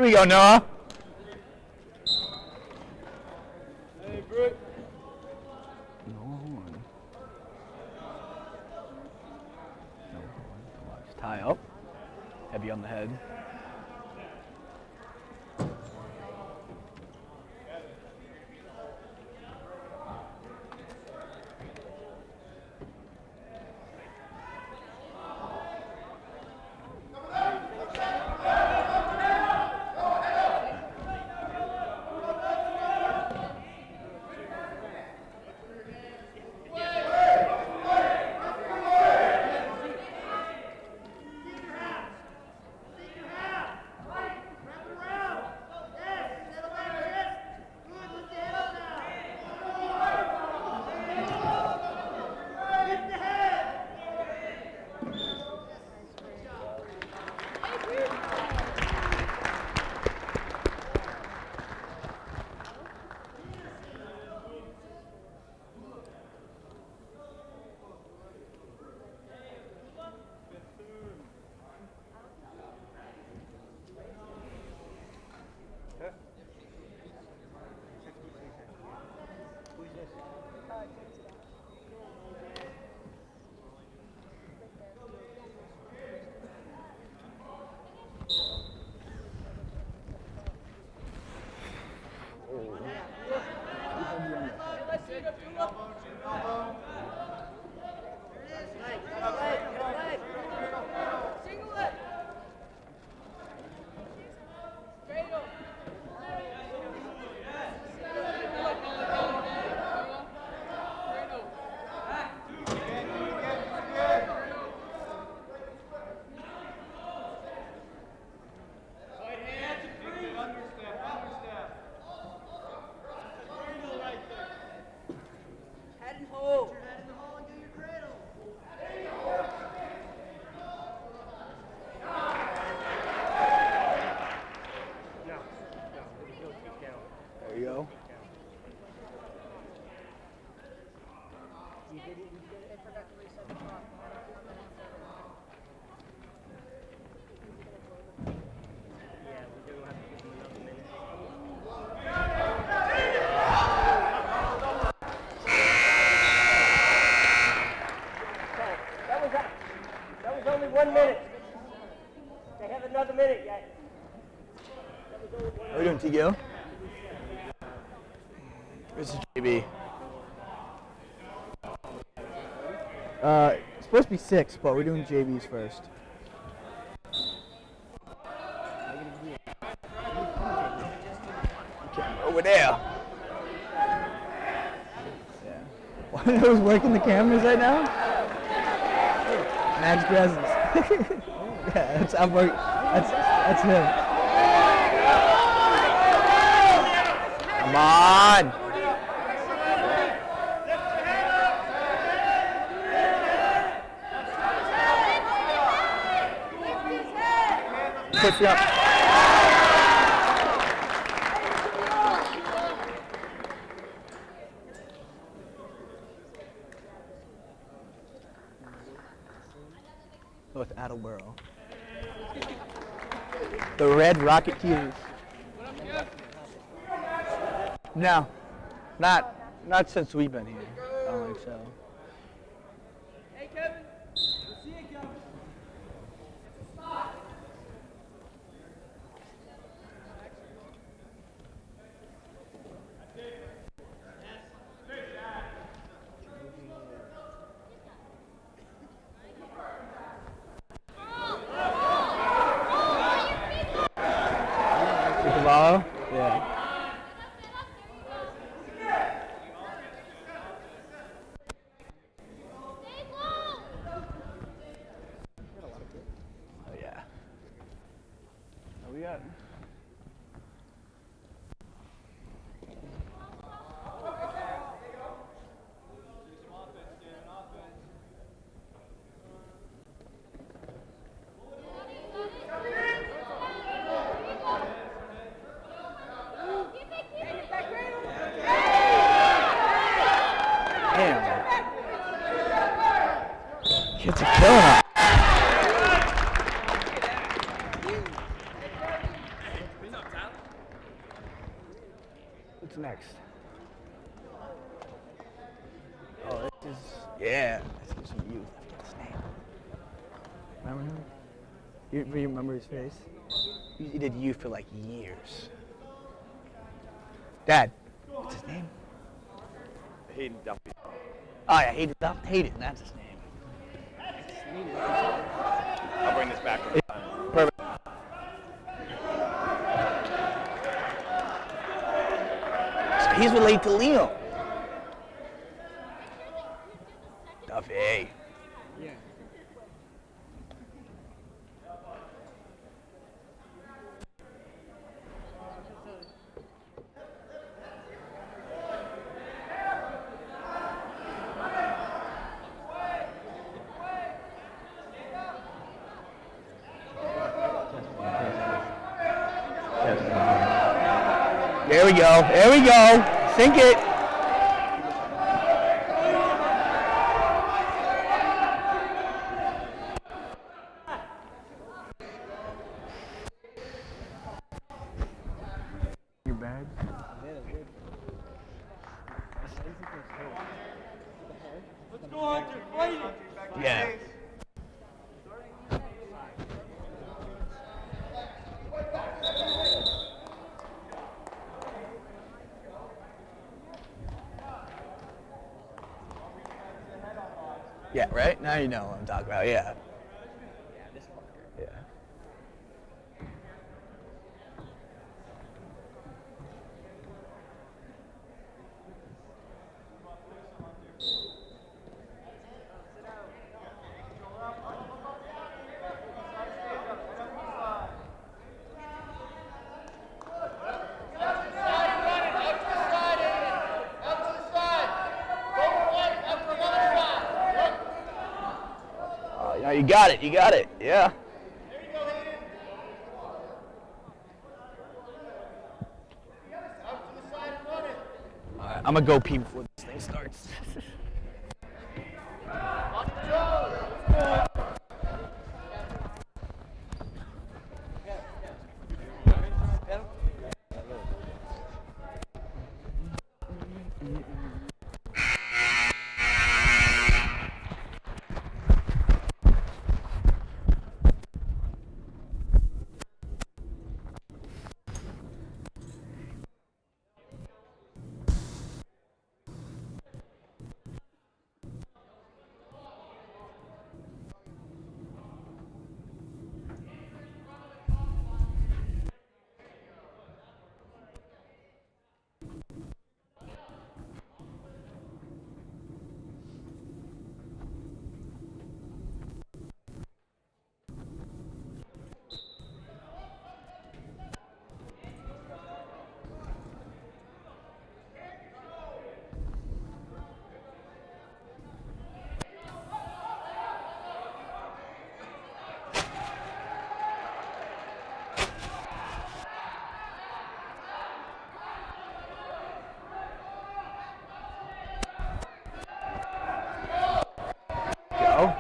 Here we go, Noah. Hey, Britt. No horn. No horn. Watch. Tie up. Heavy on the head. There you go. That was only 1 minute. They have another minute yet. How are we doing, TGO? This is JB. It's supposed to be 6, but we're doing JBs first. Over there. Yeah. One of those working the cameras right now? Max presence. Yeah, that's him. Come on. Push you up. With Attleboro. The Red Rocketeers. No, not since we've been here. I don't think so. Hey, Kevin. We'll see you, Kevin. Follow? Yeah. Oh yeah. What we got? Kids are killing us. What's next? Oh, this is, yeah. Let's get some youth. I forget his name. Remember him? You remember his face? He did youth for like years. Dad, what's his name? Hayden Duffy. Oh yeah, Hayden, that's his name. I'll bring this back. Perfect. So he's related to Leo. Duffy. Yeah. There we go. There we go. Sink it. Your bag? Let's go, Hunter. Fight it. Yeah. Yeah, right? Now you know what I'm talking about, yeah. Yeah. You got it, yeah. All right, I'm gonna go pee before this thing starts. Go.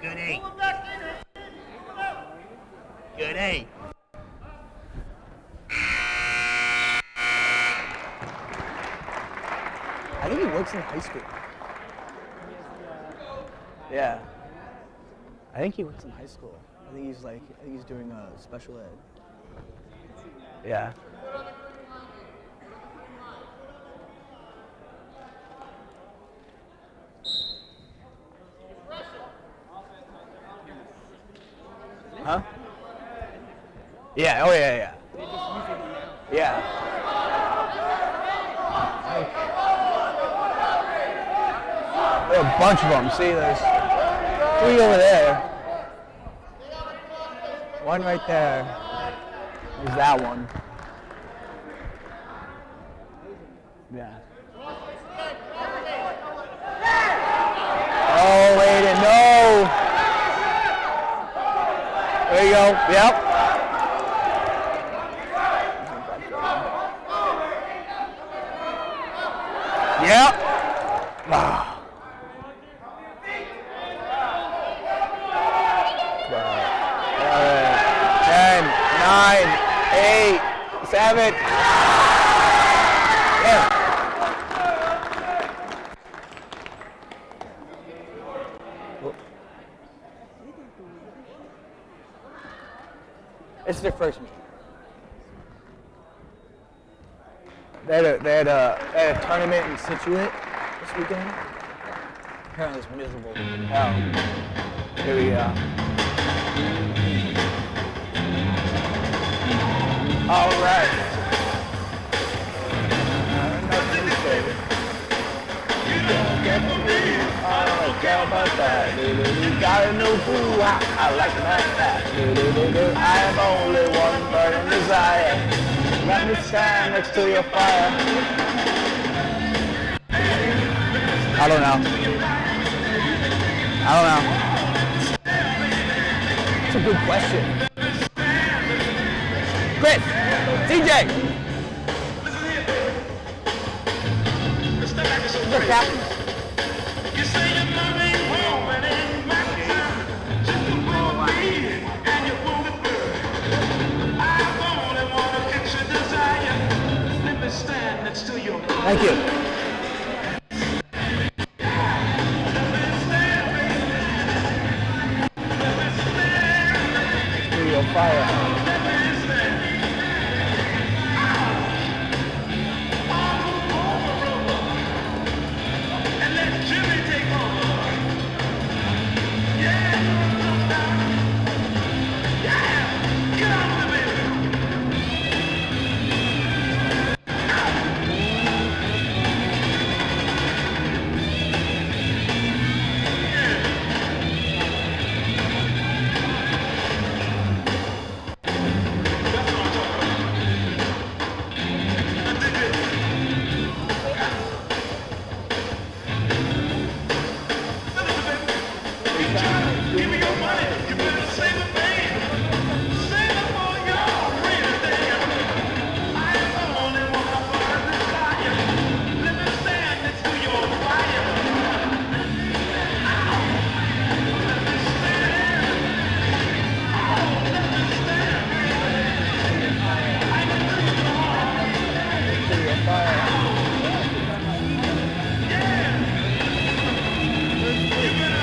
Good A. Good A. I think he works in high school. Yeah. I think he works in high school. I think he's doing special ed. Yeah. Huh? Yeah, oh yeah. Yeah. There are a bunch of them. See, there's 3 over there. 1 right there. There's that one. Yeah. Oh, Aiden, no. There you go. Yep. Yep. Wow. 10, 9, 8, 7. Yeah. It's their first meeting. They had a tournament in Situate this weekend. Apparently it's miserable. Oh, here we go. All right. Got a new boo, I like that. I have only one burning desire. Let me stand next to your fire. I don't know. It's a good question. Chris, CJ. Who's the captain? Thank you. Your fire.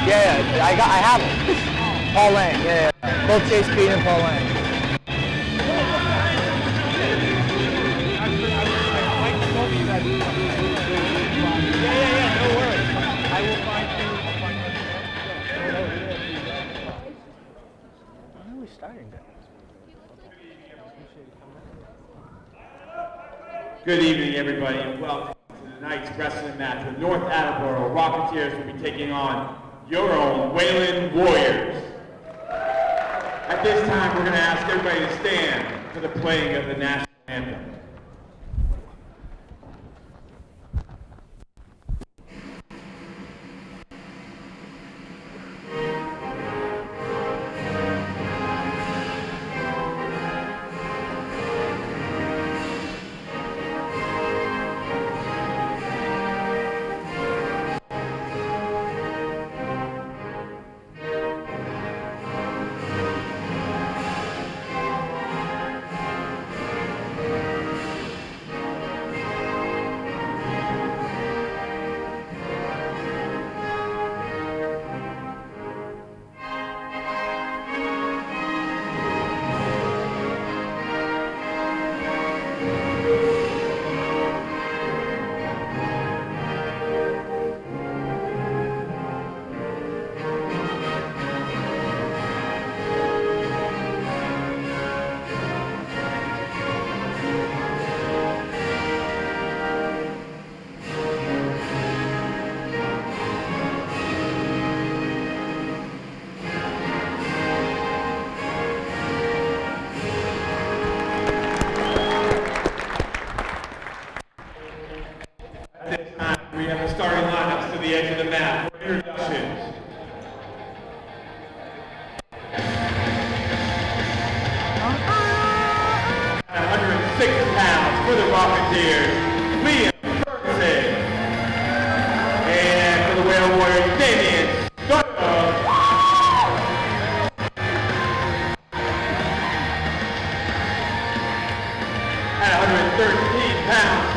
Yeah, I have them. Paul Lang, yeah. Both Chase Pete and Paul Lang. Yeah, no worries. I will find you. When are we starting that? Good evening, everybody, and welcome to tonight's wrestling match with North Attleboro. Rocketeers will be taking on your own Wayland Warriors. At this time, we're going to ask everybody to stand for the playing of the national anthem.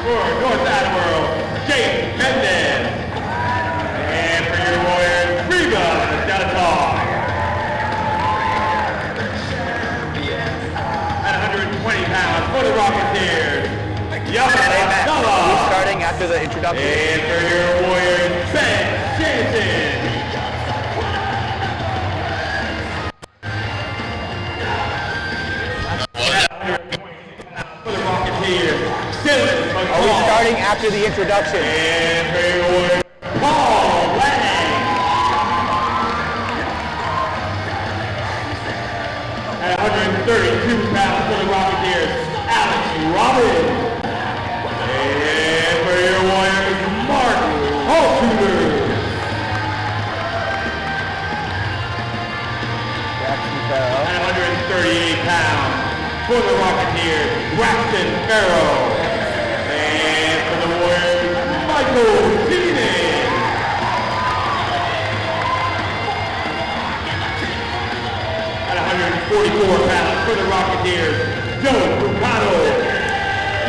for North Attleboro, Jake Mendez. And for your Warriors, Reba Delatar. At 120 pounds for the Rocketeers, Are we starting after the introduction? and for your Warriors, Ben Jansen. For the Rocketeers, Dylan McCall. Are we starting after the introduction? And for your Warriors, Paul Lang. At 132 pounds for the Rocketeers, Alex Robbins. And for your Warriors, Mark Holtuder. Jackson Farrell. At 138 pounds for the Rocketeers, Braxton Farrow. And for the Warriors, Michael Keenan. At 144 pounds for the Rocketeers, Joe Bucano.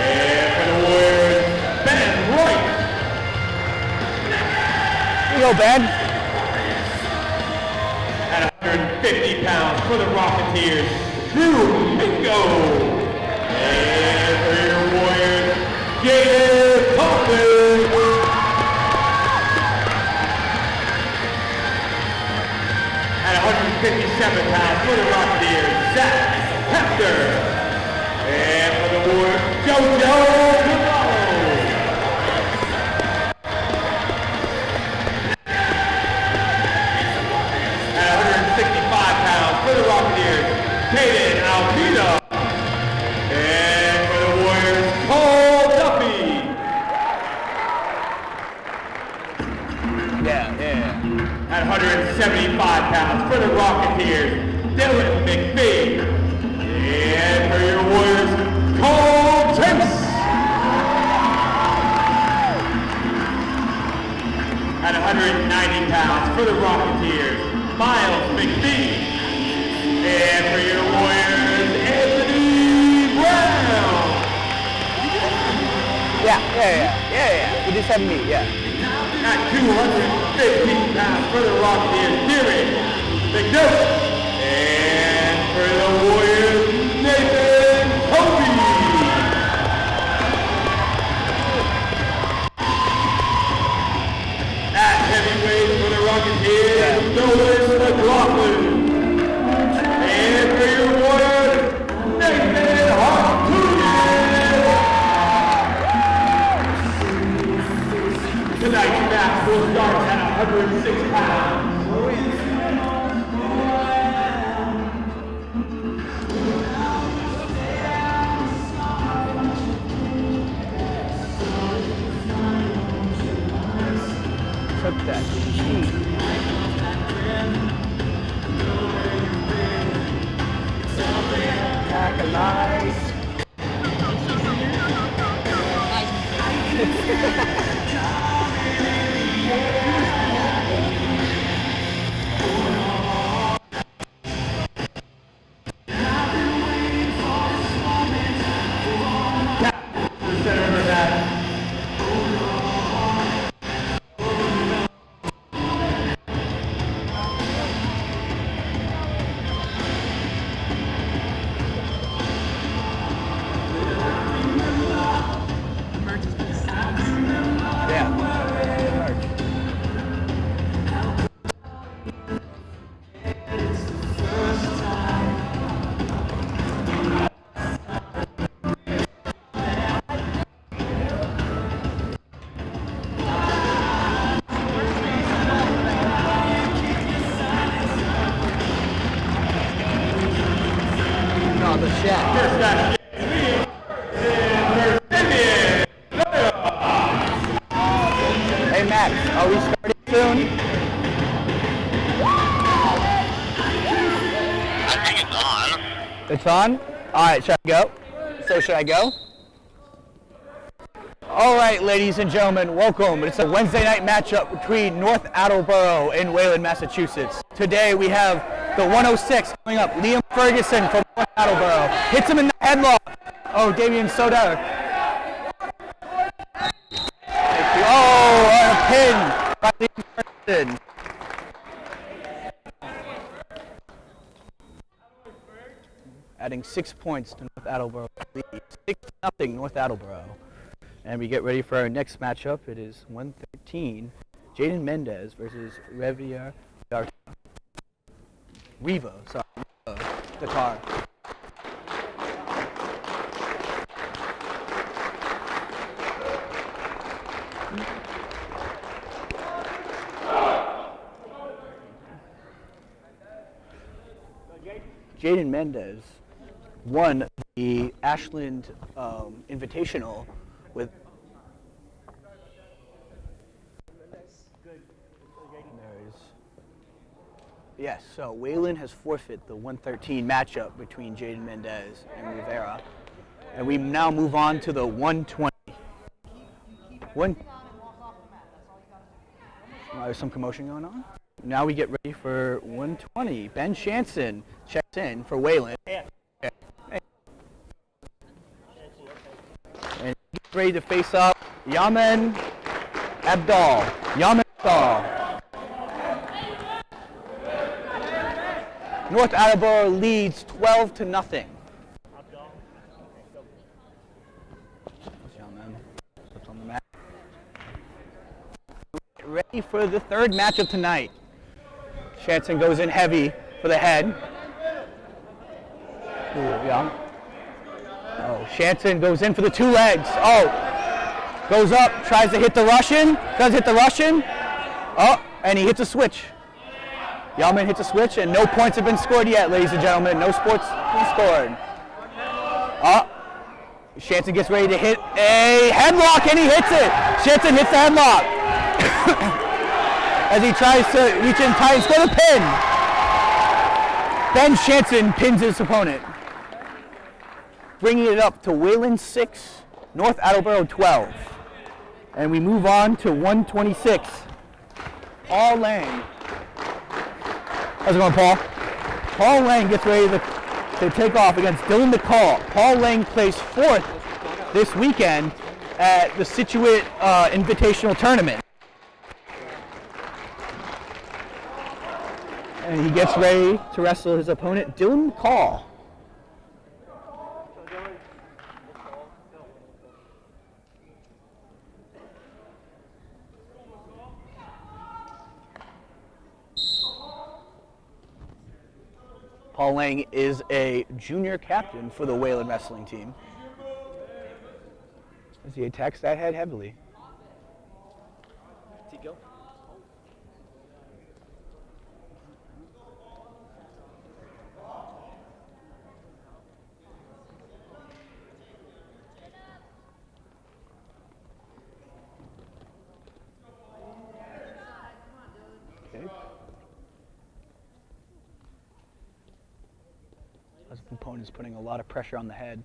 And for the Warriors, Ben Wright. Here you go, Ben. At 150 pounds for the Rocketeers, Drew Mingo. And for your Warriors, Gator Coffin. At 157 pounds for the Rocketeers, Zach Hector. And for the Warriors, JoJo Cavallo. At 165 pounds for the Rocketeers, Caden Alpina. And for the Warriors, Cole Duffy. Yeah. At 175 pounds for the Rocketeers, Dylan McPhee. And for your Warriors, Cole Tips. At 190 pounds for the Rocketeers, Miles McPhee. And for your Warriors, Anthony Brown. Yeah. We just had meat, yeah. At 215 pounds for the Rocketeers, Kieran McDonough. And for the Warriors, Nathan Hovey. At heavyweight for the Rocketeers, Nolan McLaughlin. And for your Warriors, Nathan Hartunen. Tonight's match will start at 106 pounds. Took that cheat. Back alive. The chat. Hey Max, are we starting soon? I think it's on. It's on? Alright, should I go? So should I go? Alright, ladies and gentlemen, welcome. It's a Wednesday night matchup between North Attleboro and Wayland, Massachusetts. Today we have the 106 coming up, Liam Ferguson from North Attleboro. Hits him in the headlock. Oh, Damian Soder. pin by Liam Ferguson. Adding 6 points to North Attleboro lead. 6-0 North Attleboro. And we get ready for our next matchup. It is 113. Jaden Mendez versus Riva, the car. Jaden Mendez won the Ashland Invitational with. Yes, so Wayland has forfeit the 113 matchup between Jaden Mendez and Rivera. And we now move on to the 120. There's some commotion going on. Now we get ready for 120. Ben Shanson checks in for Wayland. And gets ready to face up Yaman Abdal. North Attleboro leads 12-0. On the mat. Ready for the third match of tonight. Shanson goes in heavy for the head. Shanson goes in for the 2 legs. Goes up, tries to hit the Russian. Does hit the Russian. And he hits a switch. Yaman hits a switch, and no points have been scored yet, ladies and gentlemen. No sports been scored. Shanson gets ready to hit a headlock, and he hits it. Shanson hits the headlock. As he tries to reach in tight and score the pin. Ben Shanson pins his opponent. Bringing it up to Wayland 6, North Attleboro 12. And we move on to 126. Paul Lang. How's it going, Paul? Paul Lang gets ready to take off against Dylan McCall. Paul Lang placed 4th this weekend at the Situate Invitational Tournament. And he gets ready to wrestle his opponent, Dylan McCall. Paul Lang is a junior captain for the Wayland wrestling team. As he attacks that head heavily. Does he go? Okay. His opponent's putting a lot of pressure on the head.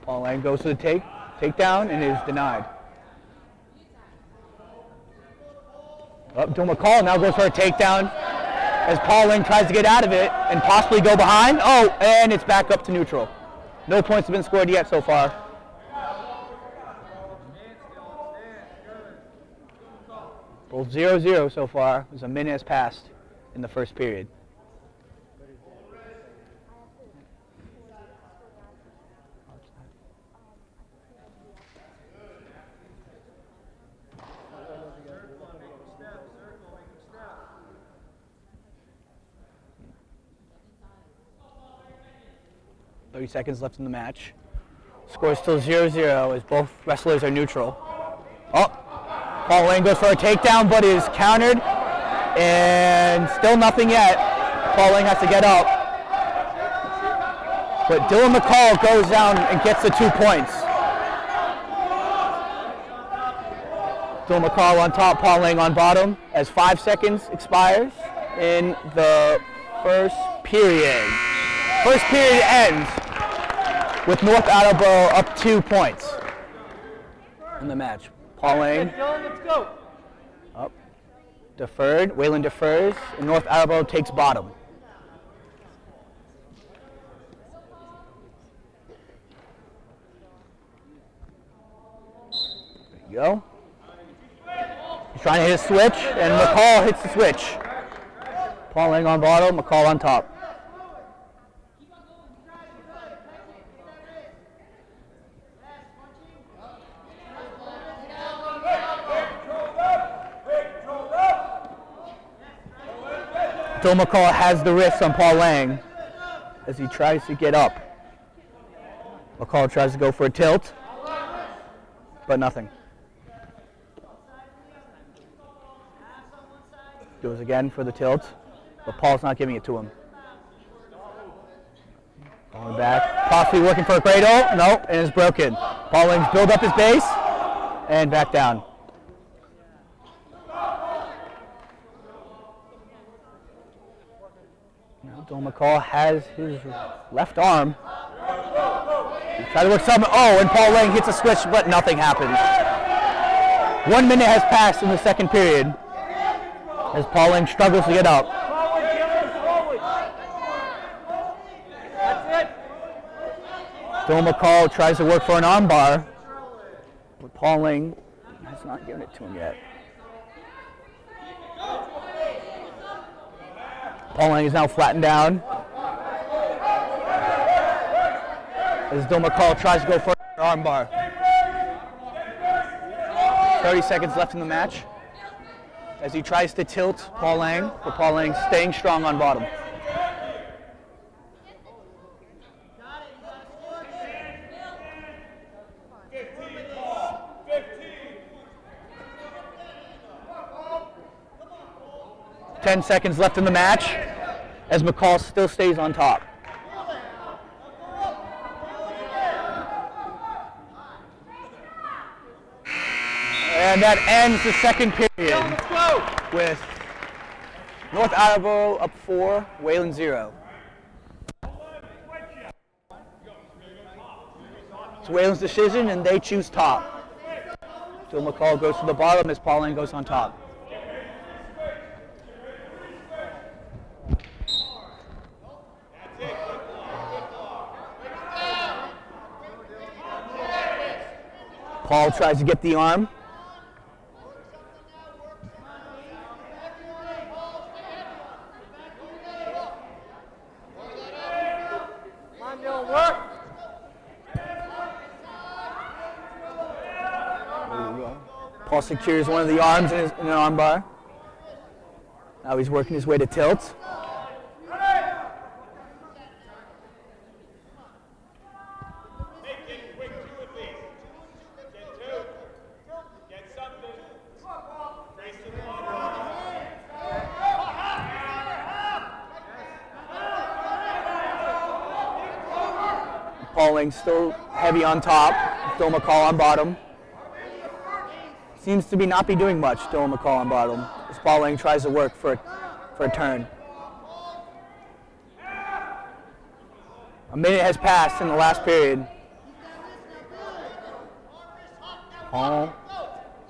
Paul Lang goes to the takedown and is denied. Dylan McCall now goes for a takedown as Paul Lang tries to get out of it and possibly go behind. And it's back up to neutral. No points have been scored yet so far. Both 0-0 so far, as a minute has passed in the first period. .30 seconds left in the match. Score is still 0-0 as both wrestlers are neutral. Paul Lang goes for a takedown, but is countered, and still nothing yet. Paul Lang has to get up. But Dylan McCall goes down and gets the 2 points. Dylan McCall on top, Paul Lang on bottom, as 5 seconds expires in the first period. First period ends with North Attleboro up 2 points in the match. Paul Lang. Let's go. Up. Deferred. Wayland defers, and North Attleboro takes bottom. There you go. He's trying to hit a switch, and McCall hits the switch. Paul Lang on bottom, McCall on top. Bill McCall has the wrist on Paul Lang as he tries to get up. McCall tries to go for a tilt, but nothing. Goes again for the tilt, but Paul's not giving it to him. Going back, possibly working for a cradle. No, and it's broken. Paul Lang's build up his base and back down. Bill McCall has his left arm. He tried to work something. Oh, and Paul Lang hits a switch, but nothing happens. 1 minute has passed in the second period as Paul Lang struggles to get up. Bill McCall tries to work for an arm bar, but Paul Lang has not given it to him yet. Paul Lang is now flattened down as Bill McCall tries to go for an arm bar. 30 seconds left in the match as he tries to tilt Paul Lang, but Paul Lang staying strong on bottom. Ten seconds left in the match as McCall still stays on top. And that ends the second period with North Attleboro up 4, Wayland 0. It's Wayland's decision and they choose top. Bill McCall goes to the bottom as Paul Lang goes on top. Paul tries to get the arm. Paul secures one of the arms in an arm bar. Now he's working his way to tilt. Paul Lang still heavy on top. Bill McCall on bottom. Seems to not be doing much, Dylan McCall on bottom, as Paul Lang tries to work for a turn. A minute has passed in the last period. Paul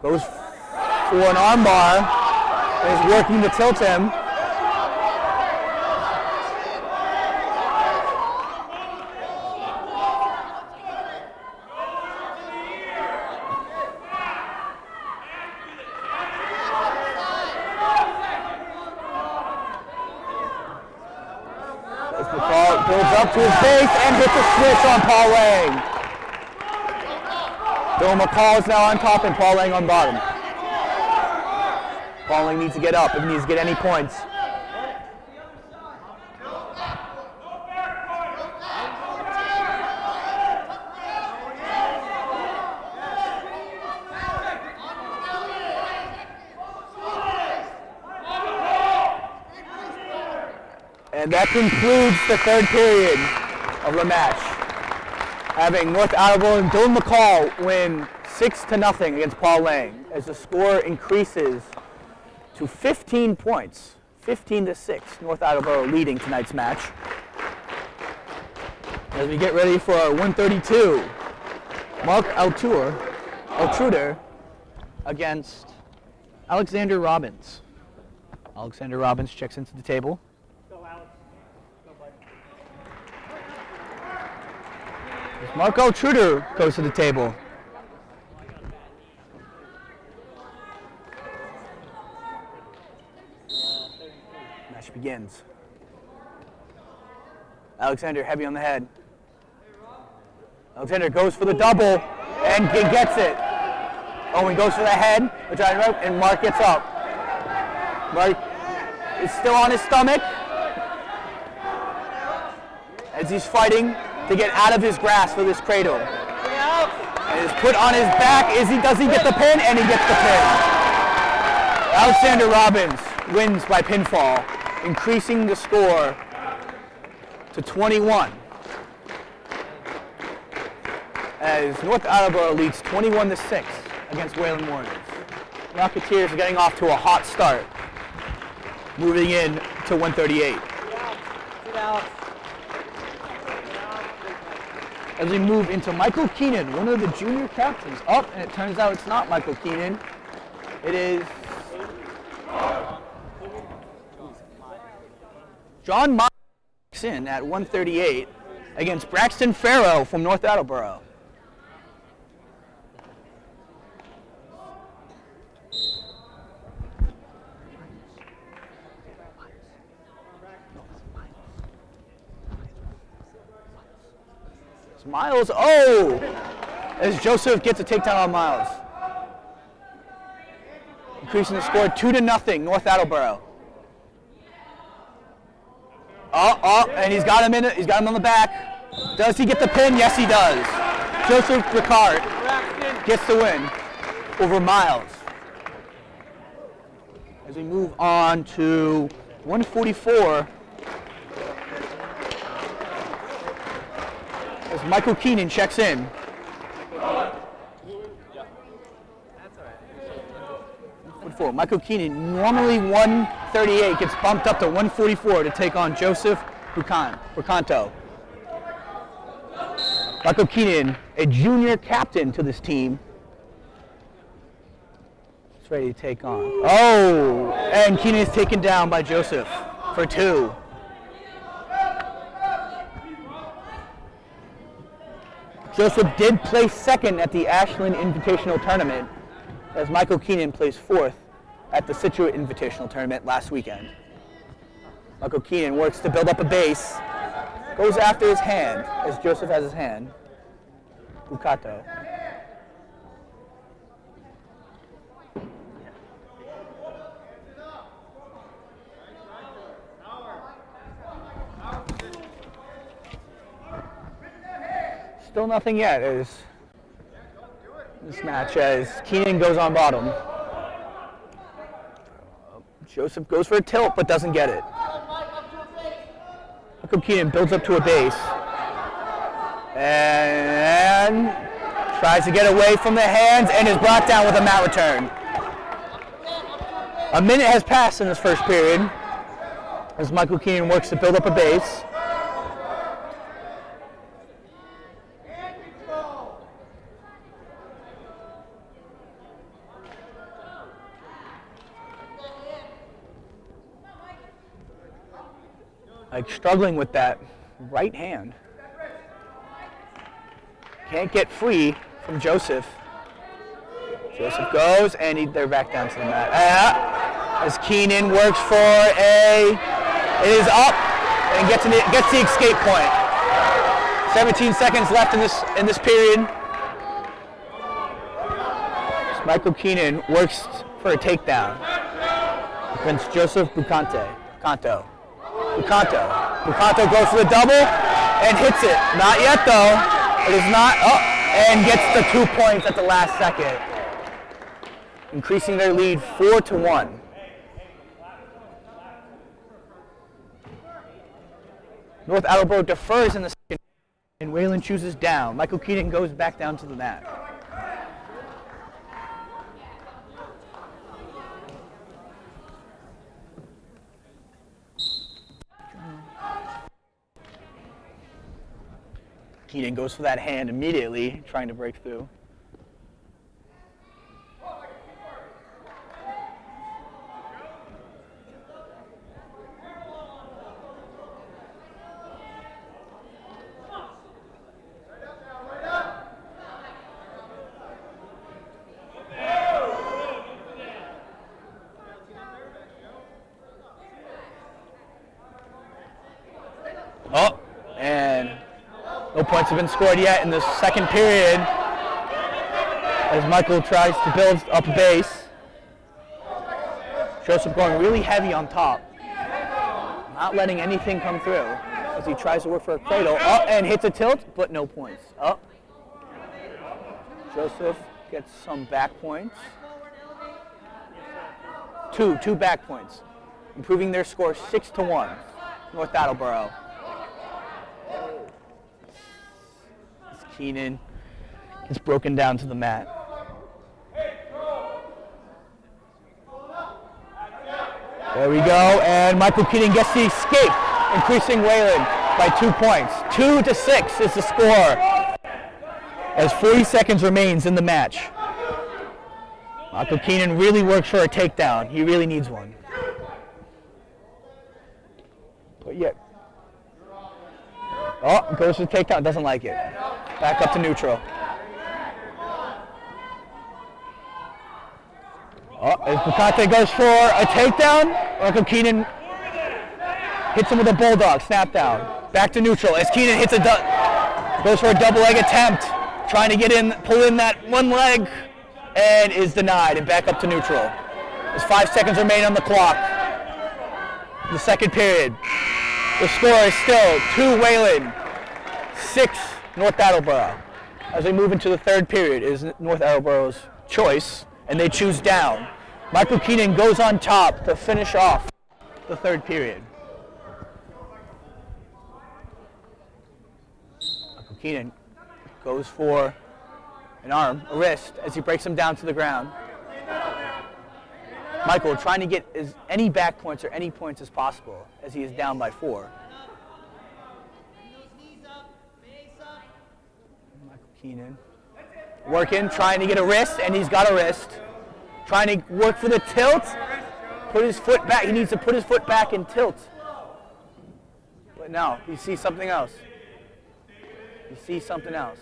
goes for an arm bar and is working to tilt him. Builds up to his base and hits a switch on Paul Lang. Bill McCall is now on top and Paul Lang on bottom. Paul Lang needs to get up if he needs to get any points. And that concludes the third period of the match, having North Attleboro and Dylan McCall win 6-0 against Paul Lang as the score increases to 15 points, 15-6. North Attleboro leading tonight's match. As we get ready for our 132, Mark Altruder against Alexander Robbins. Alexander Robbins checks into the table. Go, Alex. Go, bud. Marco Truder goes to the table. Match begins. Alexander heavy on the head. Alexander goes for the double and gets it. Owen goes for the head, and Mark gets up. Mark is still on his stomach as he's fighting to get out of his grasp of this cradle. And is put on his back. Does he get the pin? And he gets the pin. Alexander Robbins wins by pinfall, increasing the score to 21. As North Attleboro leads 21-6 against Wayland Warriors. Rocketeers are getting off to a hot start, moving in to 138. As we move into Michael Keenan, one of the junior captains. Up, and it turns out it's not Michael Keenan. It is John Myers in at 138 against Braxton Farrow from North Attleboro. Miles, as Joseph gets a takedown on Miles. Increasing the score 2-0, North Attleboro. And he's got him on the back. Does he get the pin? Yes, he does. Joseph Ricard gets the win over Miles. As we move on to 144. As Michael Keenan checks in. Michael Keenan, normally 138, gets bumped up to 144 to take on Joseph Bucanto. Michael Keenan, a junior captain to this team. He's ready to take on. And Keenan is taken down by Joseph for 2. Joseph did place second at the Ashland Invitational Tournament, as Michael Keenan placed 4th at the Situate Invitational Tournament last weekend. Michael Keenan works to build up a base, goes after his hand, as Joseph has his hand. Bucato. Still nothing yet as this match, as Keenan goes on bottom. Joseph goes for a tilt but doesn't get it. Michael Keenan builds up to a base and tries to get away from the hands and is brought down with a mat return. A minute has passed in this first period as Michael Keenan works to build up a base. Struggling with that right hand. Can't get free from Joseph. Joseph goes, and they're back down to the mat. As Keenan works for it is up, and gets the escape point. 17 seconds left in this period. As Michael Keenan works for a takedown against Joseph Bucanto. Bucanto goes for the double and hits it. Not yet though. It is not. And gets the 2 points at the last second, increasing their lead 4-1. North Attleboro defers in the second, and Wayland chooses down. Michael Keenan goes back down to the mat. Keenan goes for that hand immediately, trying to break through. points have been scored yet in the second period as Michael tries to build up a base. Joseph going really heavy on top, not letting anything come through as he tries to work for a cradle. And hits a tilt, but no points. Joseph gets some back points. Two back points, improving their score 6-1. North Attleboro. Keenan is broken down to the mat. There we go, and Michael Keenan gets the escape, increasing Wayland by 2 points. 2-6 is the score as 40 seconds remains in the match. Michael Keenan really works for a takedown. He really needs one. But yet, goes for the takedown, doesn't like it. Back up to neutral. As Bukate goes for a takedown, Michael Keenan hits him with a bulldog, snap down. Back to neutral as Keenan hits goes for a double leg attempt, trying to get in, pull in that one leg, and is denied, and back up to neutral. There's 5 seconds remain on the clock. The second period. The score is still 2 Wayland, 6 North Attleboro. As we move into the third period, it is North Attleboro's choice, and they choose down. Michael Keenan goes on top to finish off the third period. Michael Keenan goes for an arm, a wrist, as he breaks him down to the ground. Michael trying to get any back points or any points as possible as he is down by 4. Michael Keenan working, trying to get a wrist, and he's got a wrist. Trying to work for the tilt, put his foot back. He needs to put his foot back and tilt. But no, he sees something else. He sees something else.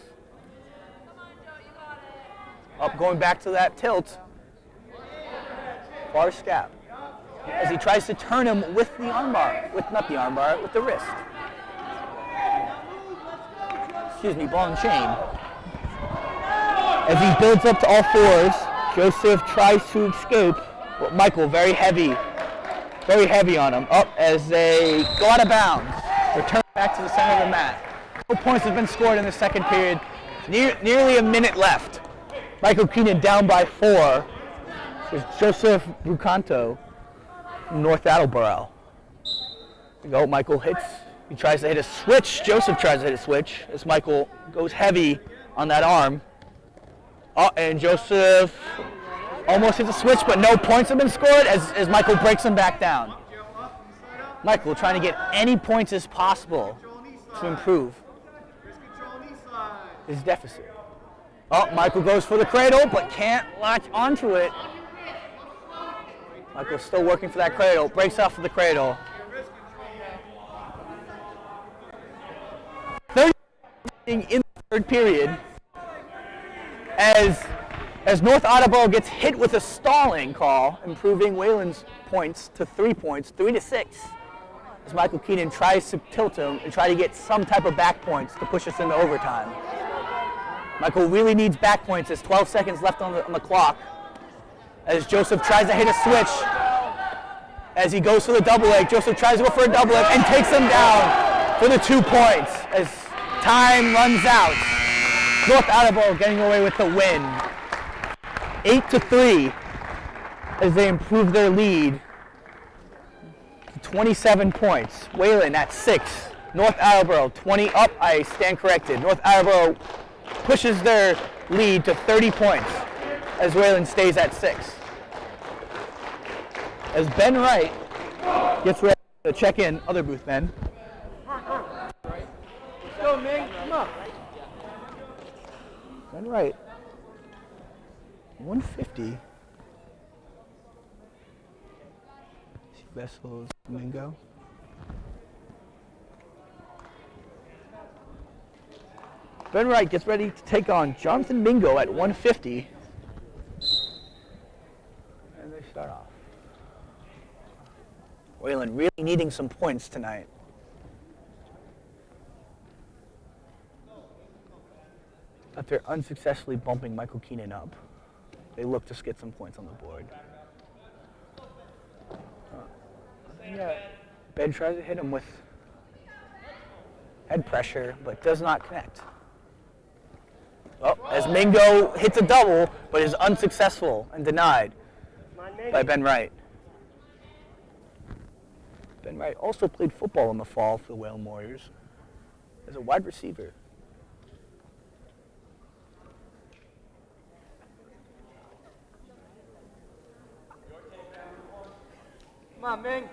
Going back to that tilt. Bar scap. As he tries to turn him with the armbar, not the armbar, with the wrist. Excuse me, ball and chain. As he builds up to all fours, Joseph tries to escape, but Michael very heavy on him. As they go out of bounds, return back to the center of the mat. No points have been scored in the second period. Nearly a minute left. Michael Keenan down by 4. There's Joseph Brucanto from North Attleboro. There you go, Michael hits. He tries to hit a switch. Joseph tries to hit a switch as Michael goes heavy on that arm. And Joseph almost hits a switch, but no points have been scored as Michael breaks him back down. Michael trying to get any points as possible to improve his deficit. Michael goes for the cradle, but can't latch onto it. Michael's still working for that cradle, breaks off of the cradle. 30 in the third period. As North Attleboro gets hit with a stalling call, improving Wayland's points to 3 points, 3-6. As Michael Keenan tries to tilt him and try to get some type of back points to push us into overtime. Michael really needs back points. There's 12 seconds left on the clock. As Joseph tries to hit a switch. As he goes for the double leg, Joseph tries to go for a double leg and takes him down for the 2 points as time runs out. North Attleboro getting away with the win. 8-3 as they improve their lead to 27 points. Wayland at 6. North Attleboro 20 up. I stand corrected. North Attleboro pushes their lead to 30 points as Wayland stays at 6. As Ben Wright gets ready to check in, other booth men. Let's go, Ming. Come on. Ben Wright, 150. Vessels, Mingo. Ben Wright gets ready to take on Jonathan Mingo at 150. And they start off. Wayland really needing some points tonight. After unsuccessfully bumping Michael Keenan up, they look to get some points on the board. Ben tries to hit him with head pressure, but does not connect. Oh, as Mingo hits a double, but is unsuccessful and denied by Ben Wright. Ben Wright also played football in the fall for the Wayland Warriors as a wide receiver. Come on, Ming.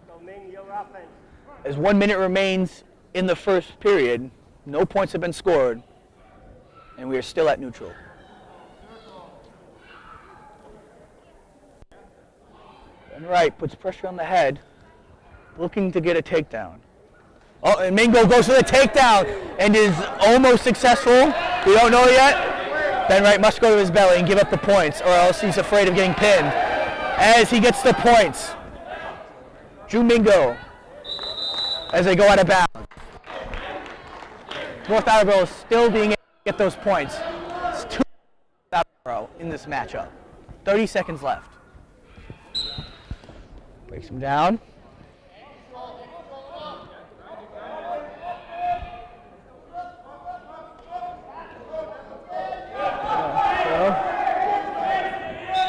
So, Ming, your offense. As 1 minute remains in the first period, no points have been scored, and we are still at neutral. Ben Wright puts pressure on the head, looking to get a takedown. Oh, and Mingo goes for the takedown and is almost successful. We don't know yet. Ben Wright must go to his belly and give up the points, or else he's afraid of getting pinned. As he gets the points, Drew Mingo, as they go out of bounds. North Attleboro is still being able to get those points. It's 2 Attleboro in this matchup. 30 seconds left. Breaks him down.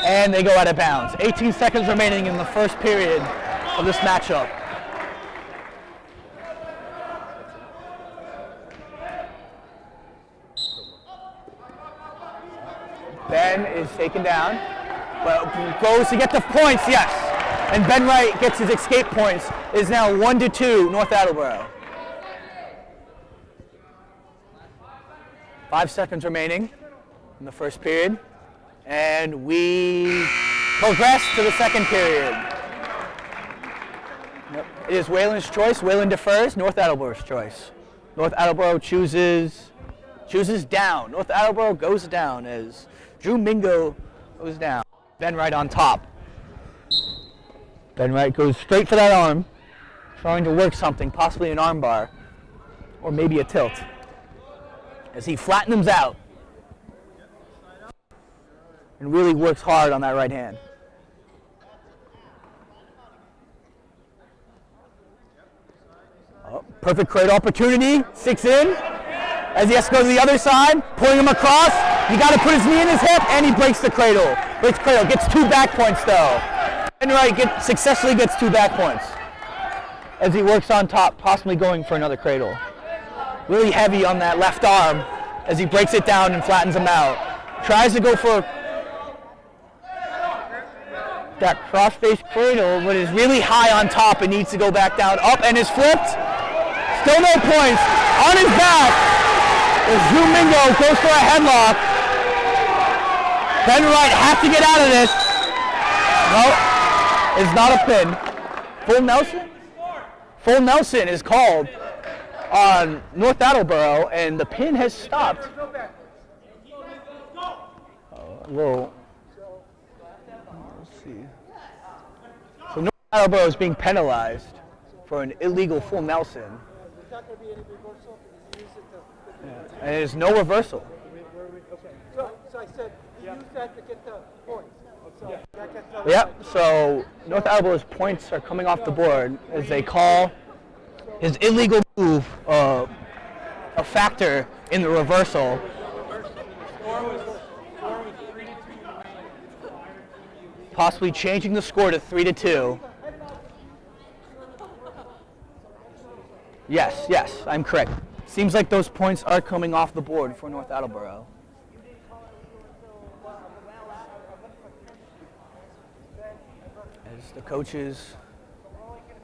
And they go out of bounds. 18 seconds remaining in the first period of this matchup. Ben is taken down, but goes to get the points, yes. And Ben Wright gets his escape points. It is now 1-2 North Attleboro. 5 seconds remaining in the first period. And we progress to the second period. It is Wayland's choice. Wayland defers. North Attleboro's choice. North Attleboro chooses down. North Attleboro goes down as Drew Mingo goes down. Ben Wright on top. Ben Wright goes straight for that arm, trying to work something, possibly an arm bar, or maybe a tilt, as he flattens out and really works hard on that right hand. Oh, perfect cradle opportunity, 6 in, as he has to go to the other side, pulling him across. You got to put his knee in his hip, and he breaks the cradle. Breaks cradle, gets 2 back points though. Ben Wright successfully gets 2 back points as he works on top, possibly going for another cradle. Really heavy on that left arm as he breaks it down and flattens him out. Tries to go for that cross-face cradle, but is really high on top and needs to go back down. Up and is flipped. Still no points. On his back as Drew Mingo goes for a headlock. Ben Wright has to get out of this. No, it's not a pin. Full Nelson? Full Nelson is called on North Attleboro, and the pin has stopped. Let's see. So North Attleboro is being penalized for an illegal full Nelson. And there's no reversal. So I said, you use that to get the points. Yep, so North Attleboro's points are coming off the board as they call his illegal move a factor in the reversal. Possibly changing the score to 3-2. Yes, I'm correct. Seems like those points are coming off the board for North Attleboro. As the coaches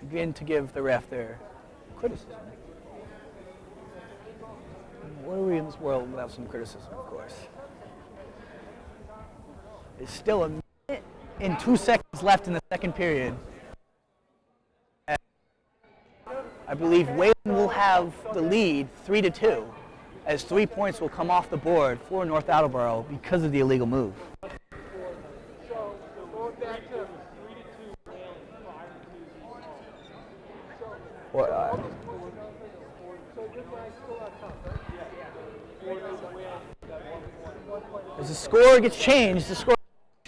begin to give the ref their criticism. What are we in this world without some criticism, of course? There's still a minute and 2 seconds left in the second period. I believe Wayland will have the lead 3-2, as 3 points will come off the board for North Attleboro because of the illegal move. So going back to As the score gets changed, the score is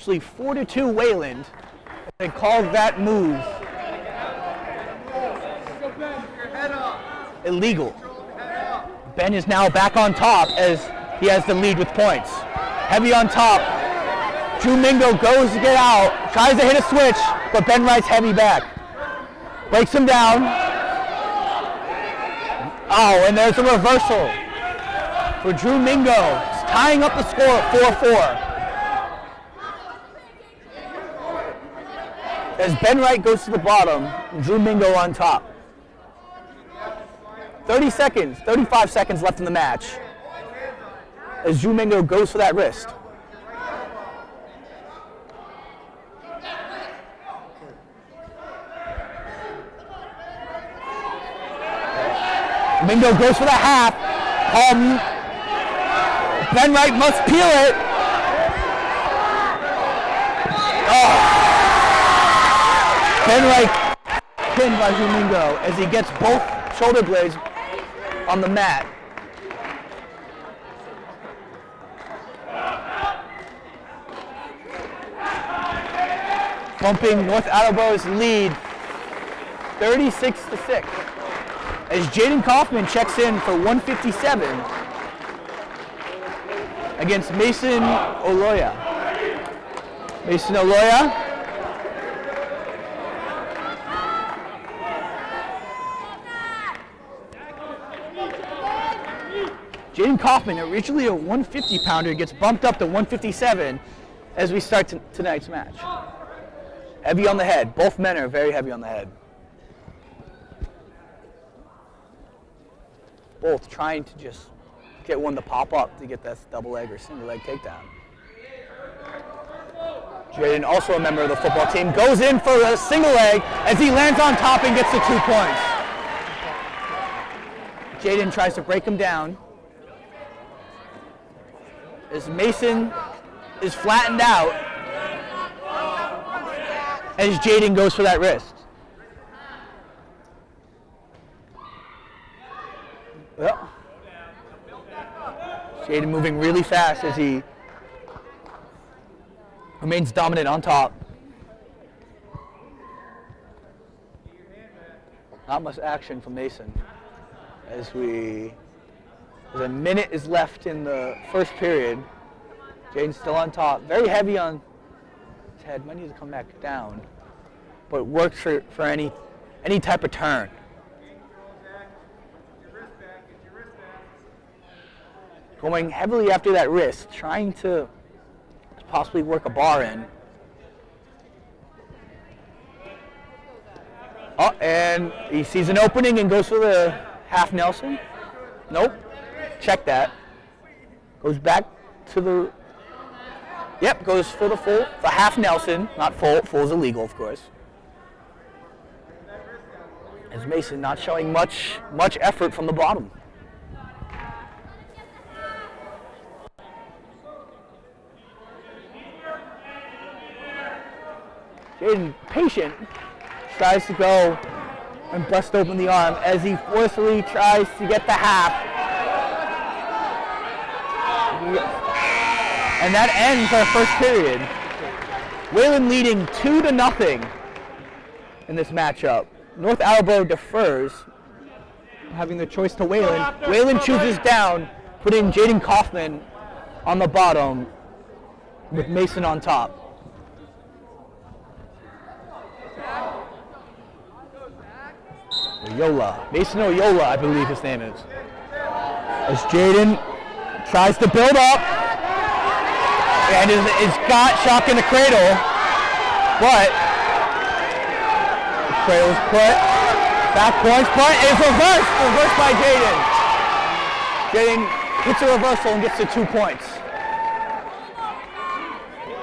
actually 4-2 Wayland. They called that move illegal. Ben is now back on top as he has the lead with points. Heavy on top. Drew Mingo goes to get out, tries to hit a switch, but Ben Wright's heavy back. Breaks him down. Oh, and there's a reversal for Drew Mingo. It's tying up the score at 4-4. As Ben Wright goes to the bottom, Drew Mingo on top. 35 seconds left in the match. As Drew Mingo goes for that wrist. Mingo goes for the half. Ben Wright must peel it. Oh. Ben Wright pinned by Drew Mingo as he gets both shoulder blades on the mat. Bumping North Attleboro's lead 36-6. As Jaden Kaufman checks in for 157 against Mason Oloya. Mason Oloya. Jaden Kaufman, originally a 150-pounder, gets bumped up to 157 as we start tonight's match. Heavy on the head. Both men are very heavy on the head. Both trying to just get one to pop up to get that double leg or single leg takedown. Jaden, also a member of the football team, goes in for a single leg as he lands on top and gets the 2 points. Jaden tries to break him down. As Mason is flattened out as Jaden goes for that wrist. Yep. Jaden moving really fast as he remains dominant on top. Not much action from Mason as a minute is left in the first period. Jaden's still on top. Very heavy on his head. Might need to come back down. But works for any type of turn. Going heavily after that wrist, trying to possibly work a bar in. Oh, and he sees an opening and goes for the half Nelson. Nope. Check that. Goes back to the... Yep, goes for the full. For half Nelson, not full. Full is illegal, of course. As Mason not showing much effort from the bottom. Jaden, patient, tries to go and bust open the arm as he forcefully tries to get the half. And that ends our first period. Wayland leading 2-0 in this matchup. North Attleboro defers, having the choice to Wayland. Wayland chooses down, putting Jaden Kaufman on the bottom with Mason on top. Oyola. Mason Oyola, I believe his name is. As Jaden tries to build up and is got shock in the cradle, but the cradle's put, back points, but it's reversed by Jaden. Jaden hits a reversal and gets the 2 points.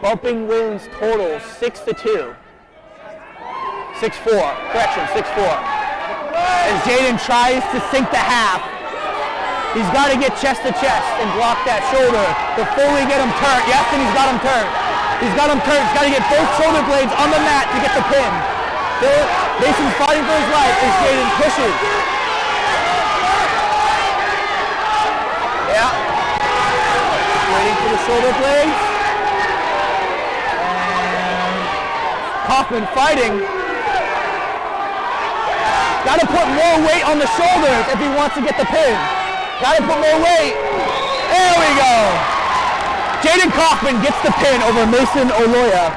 Bumping Wayland's total 6-2. 6-4, correction, 6-4. As Jaden tries to sink the half, he's got to get chest to chest and block that shoulder before we get him turned. Yes, and he's got him turned. He's got him turned. He's got to get both shoulder blades on the mat to get the pin. Mason's fighting for his life as Jaden pushes. Yeah. Waiting for the shoulder blades. And Kaufman fighting. Got to put more weight on the shoulders if he wants to get the pin. Got to put more weight. There we go. Jaden Kaufman gets the pin over Mason Oloya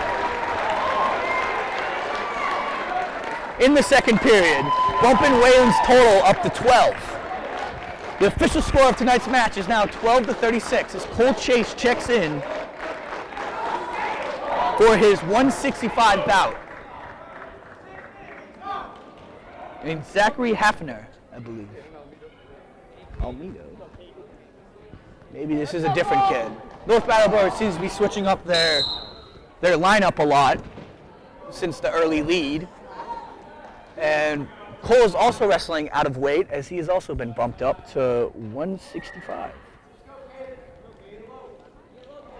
in the second period, bumping Whalen's total up to 12. The official score of tonight's match is now 12-36 as Cole Chase checks in for his 165 bout. And Zachary Hafner, I believe. Almeida. Maybe this is a different kid. North Attleboro seems to be switching up their lineup a lot since the early lead. And Cole is also wrestling out of weight as he has also been bumped up to 165.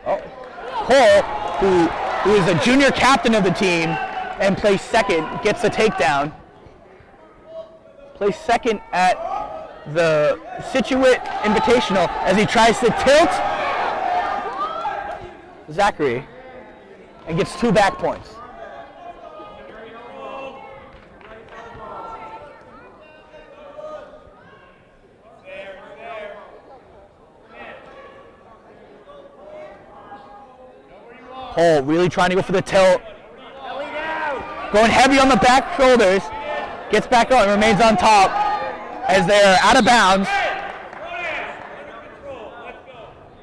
Oh, Cole, who is a junior captain of the team and plays second, gets a takedown. Plays second at the Situate Invitational as he tries to tilt Zachary and gets 2 back points. Cole really trying to go for the tilt. Going heavy on the back shoulders. Gets back on, remains on top as they're out of bounds.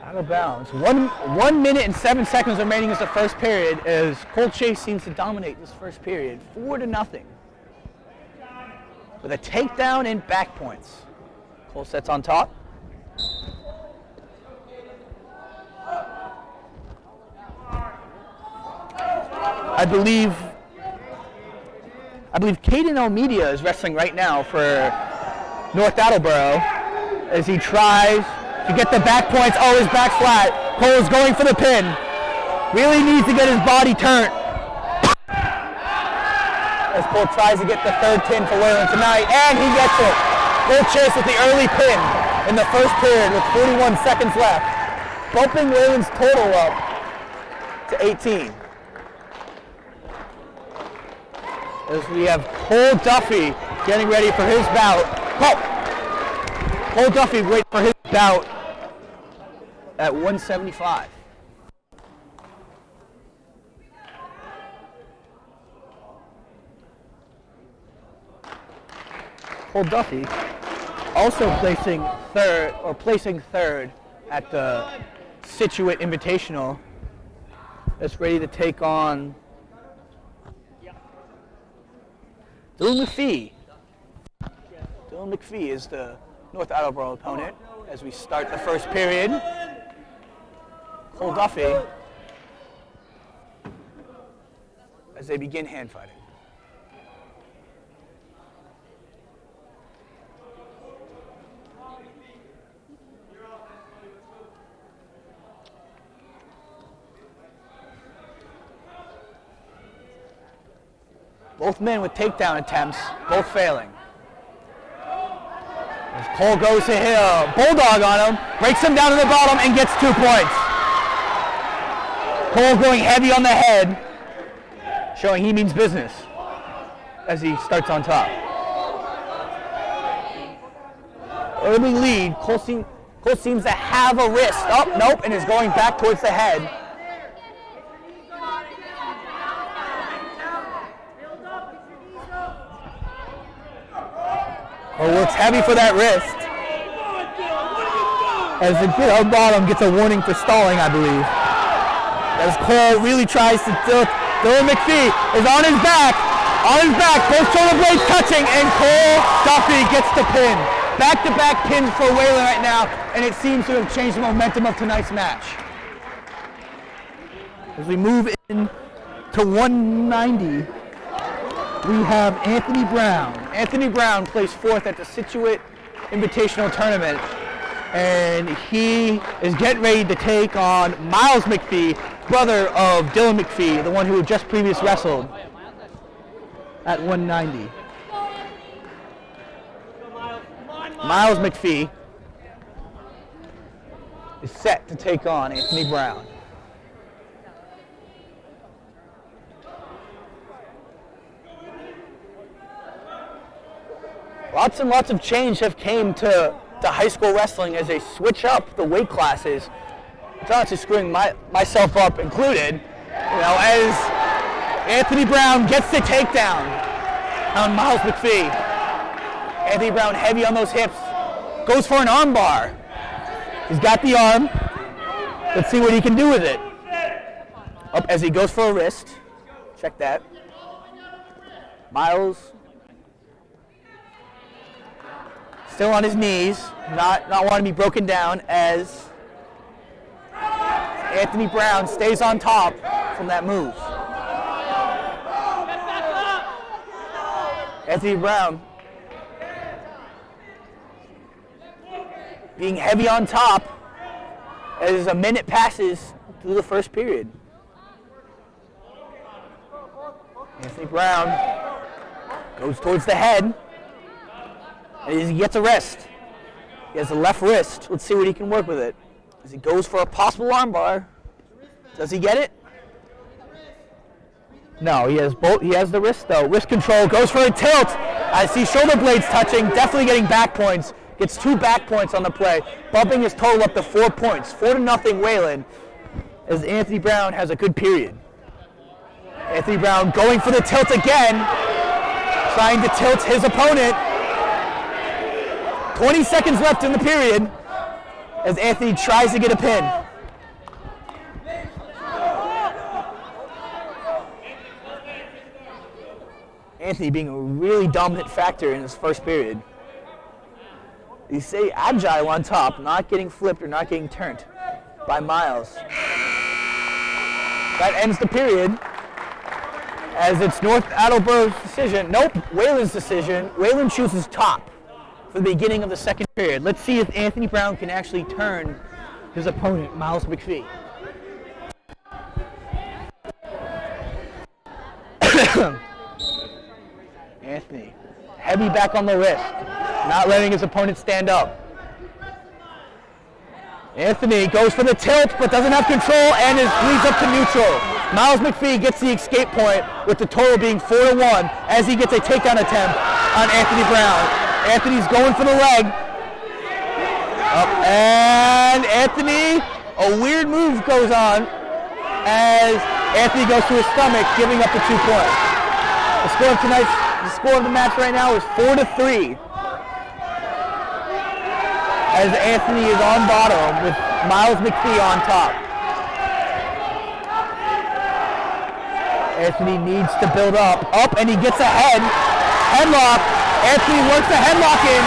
Out of bounds. 1 minute and 7 seconds remaining is the first period as Cole Chase seems to dominate this first period. 4-0. With a takedown and back points. Cole sets on top. I believe Caden Almeida is wrestling right now for North Attleboro as he tries to get the back points. Oh, his back flat. Cole is going for the pin. Really needs to get his body turned. As Cole tries to get the third pin for Whalen tonight, and he gets it. Cole Chase with the early pin in the first period with 41 seconds left, bumping Whalen's total up to 18. As we have Cole Duffy getting ready for his bout. Cole Duffy waiting for his bout at 175. Cole Duffy also placing third at the Situate Invitational. That's ready to take on Dylan McPhee. Dylan McPhee is the North Attleboro opponent as we start the first period. Cole Duffy as they begin hand fighting. Both men with takedown attempts, both failing. As Cole goes to hit a bulldog on him, breaks him down to the bottom and gets 2 points. Cole going heavy on the head, showing he means business as he starts on top. Early lead, Cole seems to have a wrist. Oh, nope, and is going back towards the head. Cole works heavy for that wrist. As the kid on bottom gets a warning for stalling, I believe. As Cole really tries to tilt. Dylan McPhee is on his back. Both shoulder blades touching, and Cole Duffy gets the pin. Back-to-back pins for Whalen right now, and it seems to have changed the momentum of tonight's match. As we move in to 190, we have Anthony Brown. Anthony Brown plays fourth at the Situate Invitational Tournament, and he is getting ready to take on Miles McPhee, brother of Dylan McPhee, the one who had just previously wrestled. at 190. Miles McPhee is set to take on Anthony Brown. Lots and lots of change have came to high school wrestling as they switch up the weight classes. It's honestly screwing myself up included, as Anthony Brown gets the takedown on Miles McPhee. Anthony Brown heavy on those hips, goes for an arm bar. He's got the arm. Let's see what he can do with it. Up as he goes for a wrist. Check that. Miles still on his knees, not wanting to be broken down as Anthony Brown stays on top from that move. Anthony Brown being heavy on top as a minute passes through the first period. Anthony Brown goes towards the head as he gets a wrist. He has the left wrist. Let's see what he can work with it. As he goes for a possible armbar. Does he get it? No, he has both. He has the wrist though. Wrist control, goes for a tilt. I see shoulder blades touching, definitely getting back points. Gets 2 back points on the play, bumping his total up to 4 points. 4-0 Wayland, as Anthony Brown has a good period. Anthony Brown going for the tilt again, trying to tilt his opponent. 20 seconds left in the period as Anthony tries to get a pin. Anthony being a really dominant factor in his first period. He stay agile on top, not getting flipped or not getting turned by Miles. That ends the period as it's North Attleboro's decision. Nope, Wayland's decision. Wayland chooses top for the beginning of the second period. Let's see if Anthony Brown can actually turn his opponent, Miles McPhee. Anthony, heavy back on the wrist, not letting his opponent stand up. Anthony goes for the tilt, but doesn't have control and leads up to neutral. Miles McPhee gets the escape point with the total being 4-1 as he gets a takedown attempt on Anthony Brown. Anthony's going for the leg. Up and Anthony, a weird move goes on as Anthony goes to his stomach, giving up the 2 points. The score of the match right now is 4-3. As Anthony is on bottom with Miles McPhee on top. Anthony needs to build up, and he gets a headlock. Anthony works the headlock in,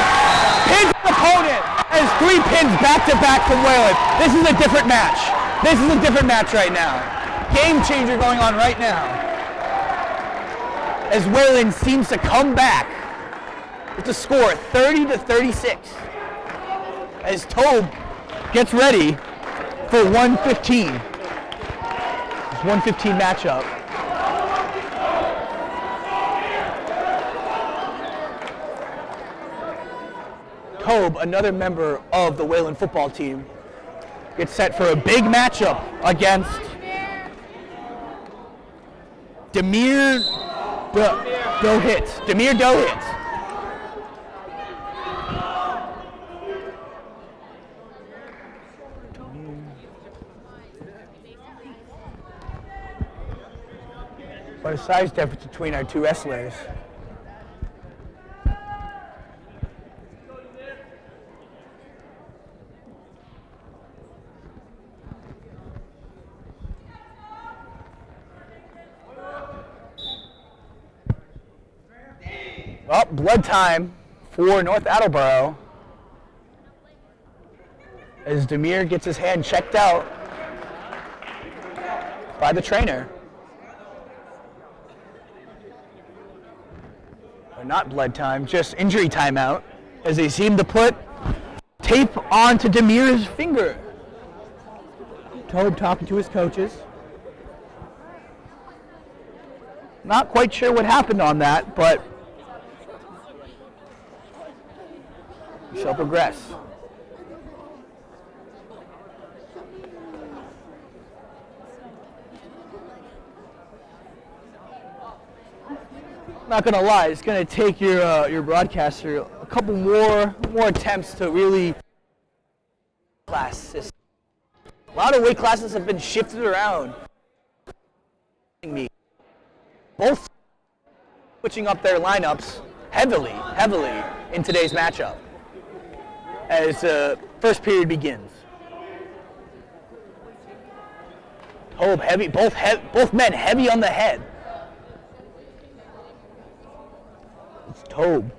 pins his opponent, has 3 pins back-to-back from Wayland. This is a different match. This is a different match right now. Game changer going on right now. As Wayland seems to come back with the score 30-36. As Tobe gets ready for 115. This 115 matchup. Tobe, another member of the Wayland football team, gets set for a big matchup against Demir Dohit. What a size difference between our 2 wrestlers. Oh, blood time for North Attleboro as Demir gets his hand checked out by the trainer. Or not blood time, just injury timeout, as they seem to put tape onto Demir's finger. Tobe talking to his coaches. Not quite sure what happened on that, but we shall progress. Not gonna lie, it's gonna take your broadcaster a couple more attempts to really class system. A lot of weight classes have been shifted around. Both switching up their lineups heavily in today's matchup as first period begins. Tobe heavy, both men heavy on the head. It's Tobe.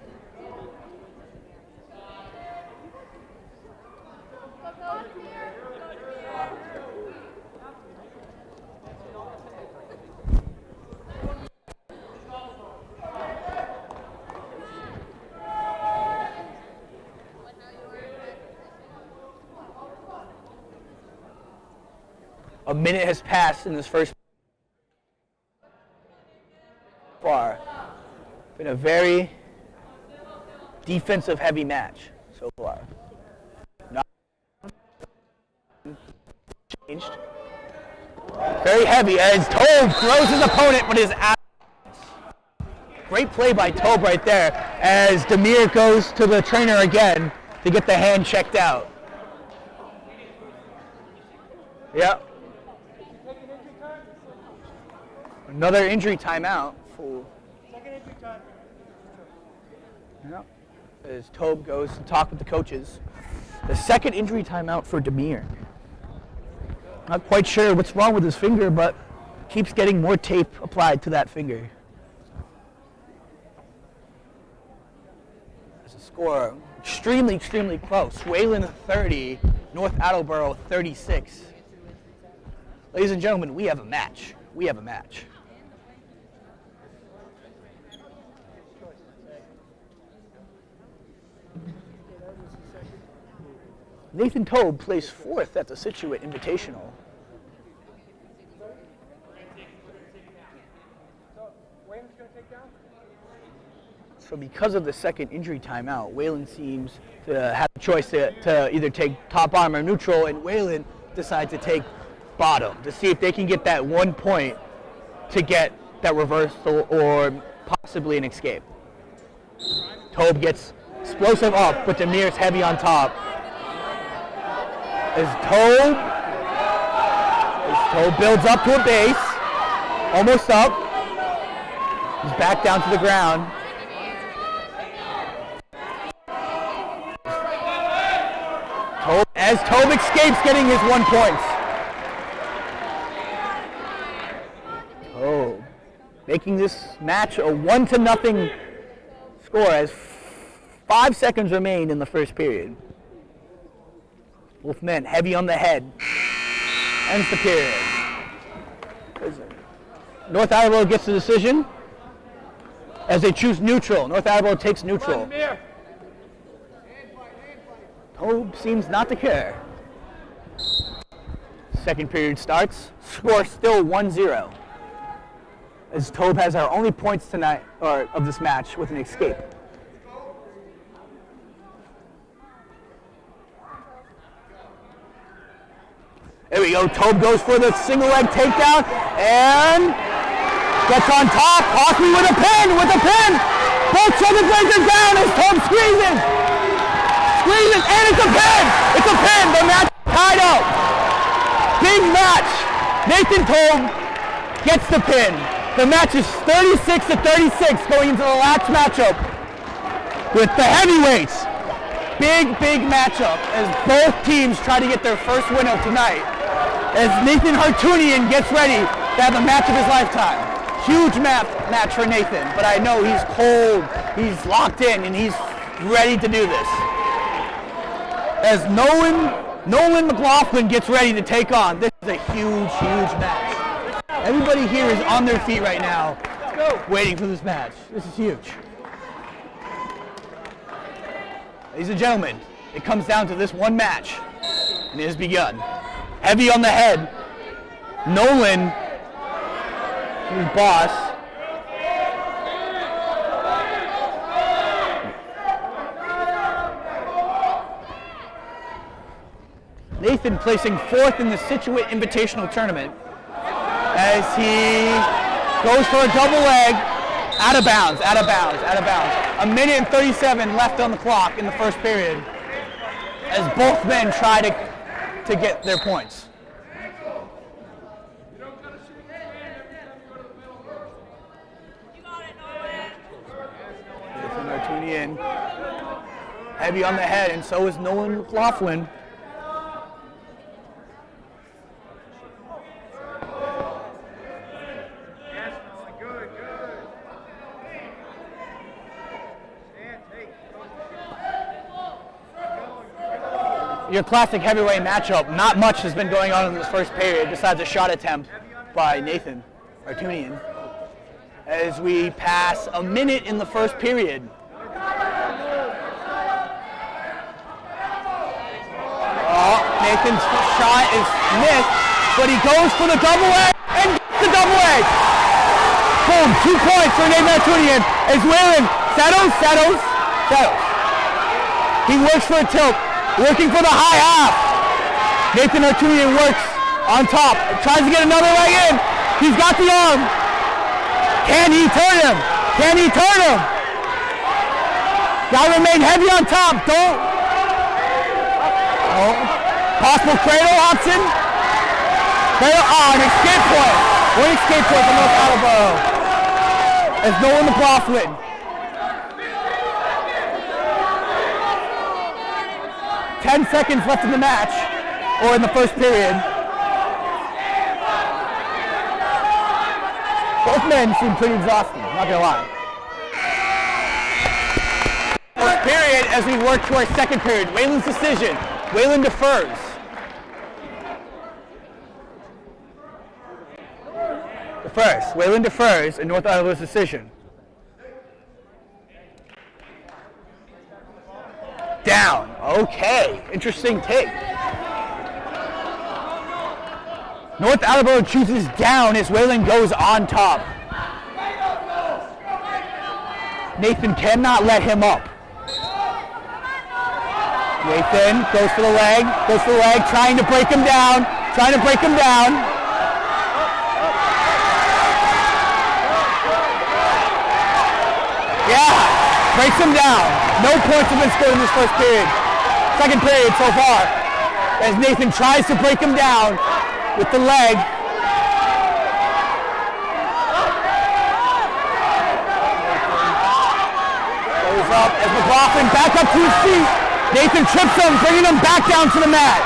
A minute has passed in this first far. Been a very defensive heavy match so far. Not changed. Very heavy as Tobe throws his opponent, but is out. Great play by Tobe right there as Demir goes to the trainer again to get the hand checked out. Yep. Another injury timeout for. Second injury time. Yep. As Tobe goes to talk with the coaches. The second injury timeout for Demir. Not quite sure what's wrong with his finger, but keeps getting more tape applied to that finger. As a score, extremely close. Wayland 30, North Attleboro 36. Ladies and gentlemen, we have a match. We have a match. Nathan Tobe placed fourth at the Situate Invitational. So because of the second injury timeout, Wayland seems to have a choice to either take top arm or neutral, and Wayland decides to take bottom to see if they can get that 1 point to get that reversal or possibly an escape. Tobe gets explosive up, but Demir's heavy on top. As Tobe builds up to a base, almost up. He's back down to the ground. As Tobe escapes getting his 1 point. Tobe making this match a 1-0 score as 5 seconds remain in the first period. Both men heavy on the head. Ends the period. North Attleboro gets the decision as they choose neutral. North Attleboro takes neutral. Tobe seems not to care. Second period starts. Score still 1-0. As Tobe has our only points tonight, or of this match, with an escape. There we go. Tobe goes for the single leg takedown and gets on top. Hawkey with a pin, Both shoulders lays down as Tobe squeezes, and it's a pin. It's a pin. The match is tied up. Big match. Nathan Tobe gets the pin. The match is 36-36 going into the last matchup with the heavyweights. Big matchup as both teams try to get their first win of tonight. As Nathan Hartunian gets ready to have the match of his lifetime. Huge match for Nathan, but I know he's cold, he's locked in, and he's ready to do this. As Nolan McLaughlin gets ready to take on, this is a huge match. Everybody here is on their feet right now, waiting for this match. This is huge. Ladies and gentlemen, it comes down to this one match, and it has begun. Heavy on the head, Nolan, his boss, Nathan placing 4th in the Scituate Invitational Tournament as he goes for a double leg. Out of bounds, out of bounds, out of bounds. 1:37 left on the clock in the first period as both men try to get their points. Nathan heavy on the head, and so is Nolan McLaughlin. Your classic heavyweight matchup. Not much has been going on in this first period besides a shot attempt by Nathan Artunian as we pass a minute in the first period. Oh, Nathan's shot is missed, but he goes for the double leg and gets the double leg. Boom, 2 points for Nathan Artunian as Whalen settles. He works for a tilt. Working for the high half. Nathan Artunian works on top. Tries to get another leg in. He's got the arm. Can he turn him? Can he turn him? Gotta remain heavy on top. Don't. Oh. Possible cradle option. Cradle. Oh, an escape point. One escape point for North Attleboro. As Nolan McLaughlin. 10 seconds left in the match, or in the first period. Both men seem pretty exhausted, not gonna lie. First period as we work to our second period. Whalen's decision. Whalen defers. Whalen defers in North Attleboro's decision. Down. Okay, interesting take. North Attleboro chooses down as Whalen goes on top. Nathan cannot let him up. Nathan goes for the leg, trying to break him down, Yeah, breaks him down. No points have been scored in this first period. Second period so far. As Nathan tries to break him down with the leg. Goes up as McLaughlin back up to his feet. Nathan trips him, bringing him back down to the mat.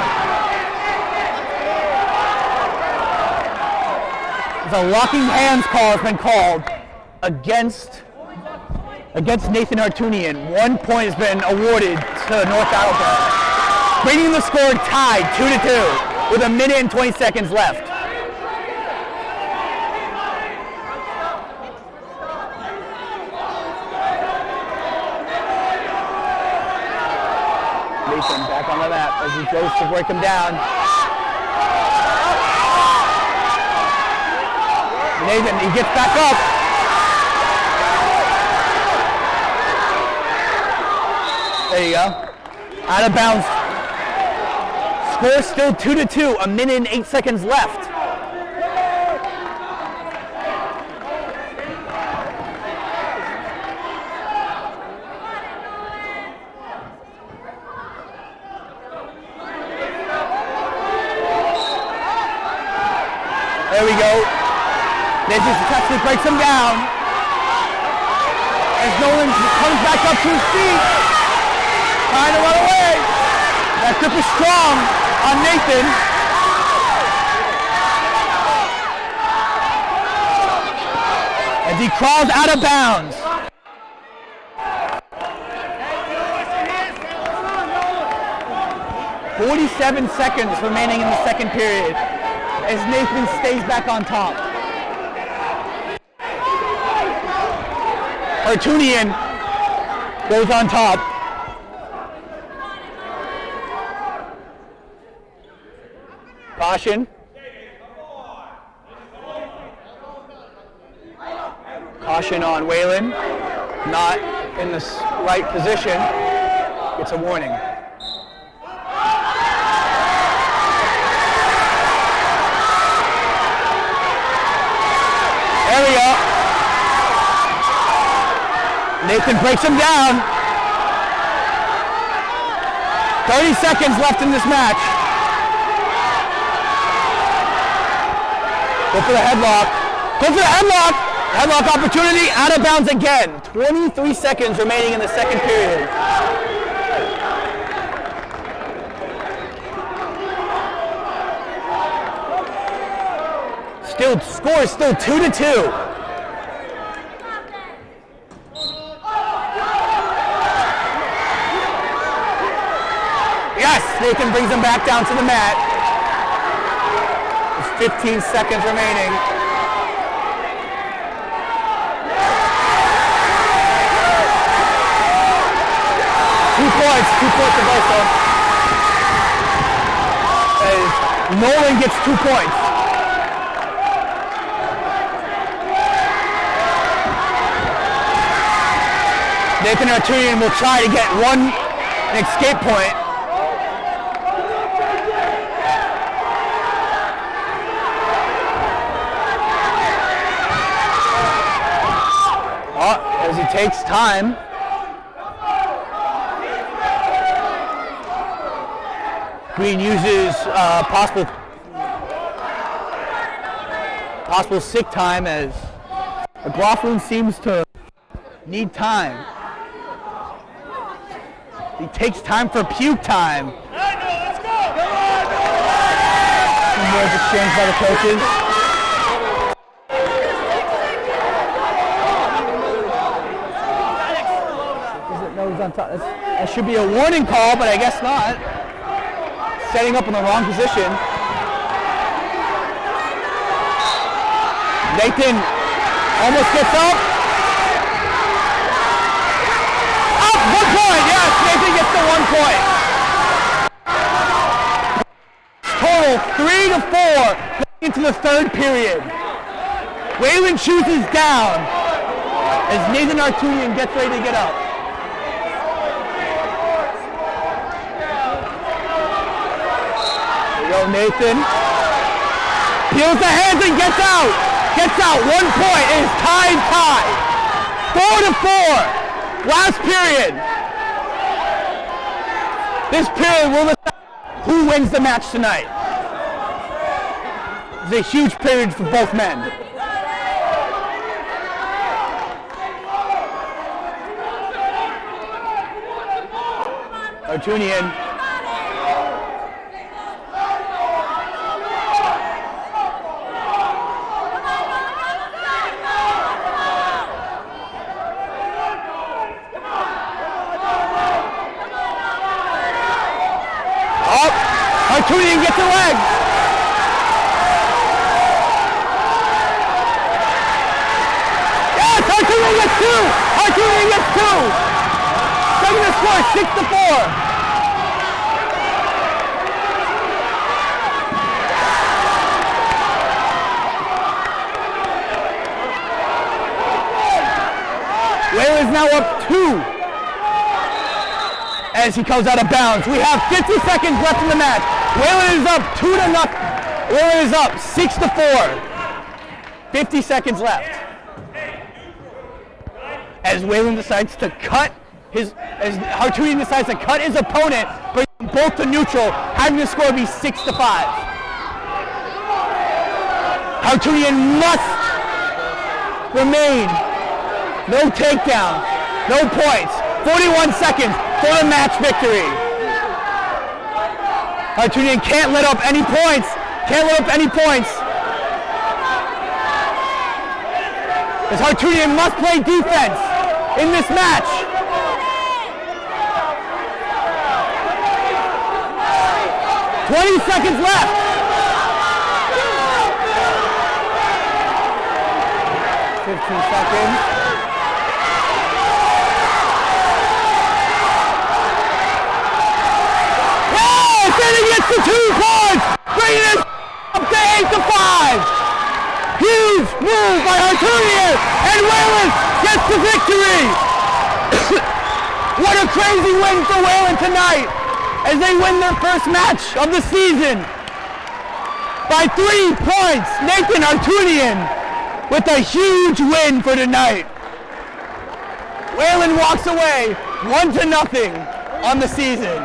The locking hands call has been called against Nathan Artunian. 1 point has been awarded to North Attleboro, bringing the score tied 2-2 with 1:20 left. Nathan back on the mat as he goes to break him down. Nathan, he gets back up. There you go. Out of bounds. Score still 2-2. 1:08 left. There we go. Nathan successfully breaks him down. As Nolan comes back up to his feet. Trying to run away. That grip is strong on Nathan. As he crawls out of bounds. "47 seconds remaining in the second period as Nathan stays back on top. Artunian goes on top. Caution. Caution on Whalen. Not in the right position. Gets a warning. Nathan breaks him down. 30 seconds left in this match. Go for the headlock. Go for the headlock. Headlock opportunity, out of bounds again. 23 seconds remaining in the second period. Score is still 2-2. Yes, Nathan brings him back down to the mat. There's 15 seconds remaining. Two points to both of them. As Nolan gets 2 points. Nathan Arturian will try to get an escape point. As he takes time. Green uses possible sick time as McLaughlin seems to need time. He takes time for puke time. Some words exchanged by the coaches. Doesn't know he's on top. That should be a warning call, but I guess not. Setting up in the wrong position. Nathan almost gets up. Up, 1 point, yes, Nathan gets the 1 point. Total 3-4 into the third period. Waylon chooses down as Nathan Arturian gets ready to get up. There you go, Nathan. Peels the hands and gets out. Gets out, 1 point. It is tie. 4-4. Last period. This period will decide who wins the match tonight. It's a huge period for both men. Arturian. Arturian gets a leg. Yes, Arturian gets 2. Arturian gets 2. Second to score, 6-4. Waylon is now up 2. As he comes out of bounds. We have 50 seconds left in the match. Waylon is up 2-0. Waylon is up 6-4. 50 seconds left. As Waylon decides to as Arturian decides to cut his opponent, bring them both to neutral, having the score be 6-5. Arturian must remain. No takedown. No points. 41 seconds for the match victory. Arturian can't let up any points. As Arturian must play defense in this match. $20 seconds left. $15 seconds. He gets the 2 points, bringing it up to 8-5. Huge move by Arturian, and Waylon gets the victory. What a crazy win for Waylon tonight, as they win their first match of the season by 3 points. Nathan Arturian with a huge win for tonight. Wayland walks away 1-0 on the season.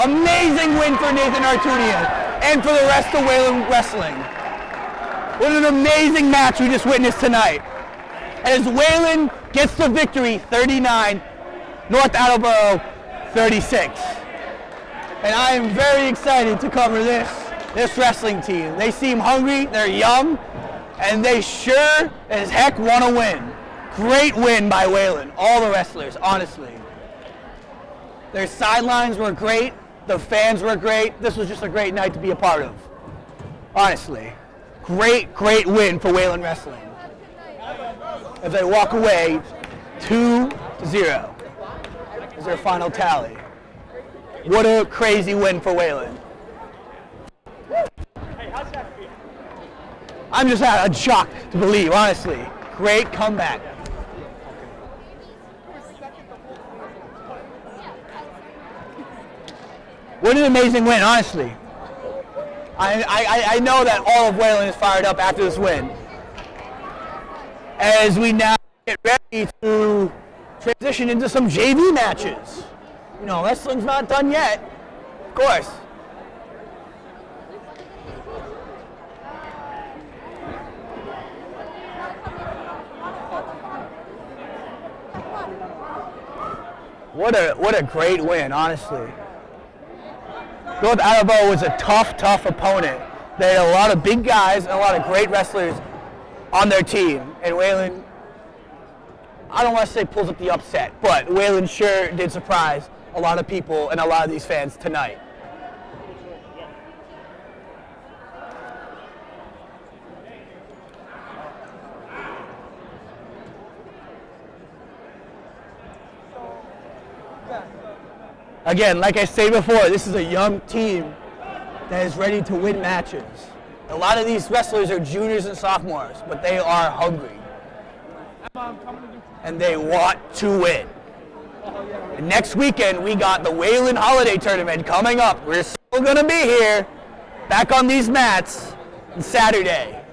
Amazing win for Nathan Artunian and for the rest of Wayland Wrestling. What an amazing match we just witnessed tonight. As Wayland gets the victory, 39, North Attleboro 36. And I am very excited to cover this wrestling team. They seem hungry, they're young, and they sure as heck want to win. Great win by Wayland, all the wrestlers, honestly. Their sidelines were great, the fans were great. This was just a great night to be a part of. Honestly. Great, great win for Wayland Wrestling. As they walk away 2-0 is their final tally. What a crazy win for Wayland. I'm just a shock to believe, honestly. Great comeback. What an amazing win, honestly. I know that all of Wayland is fired up after this win. As we now get ready to transition into some JV matches. You know, wrestling's not done yet, of course. What a great win, honestly. North Attleboro was a tough opponent. They had a lot of big guys and a lot of great wrestlers on their team. And Wayland, I don't want to say pulls up the upset, but Wayland sure did surprise a lot of people and a lot of these fans tonight. Again, like I said before, this is a young team that is ready to win matches. A lot of these wrestlers are juniors and sophomores, but they are hungry. And they want to win. And next weekend, we got the Wayland Holiday Tournament coming up. We're still going to be here, back on these mats, on Saturday.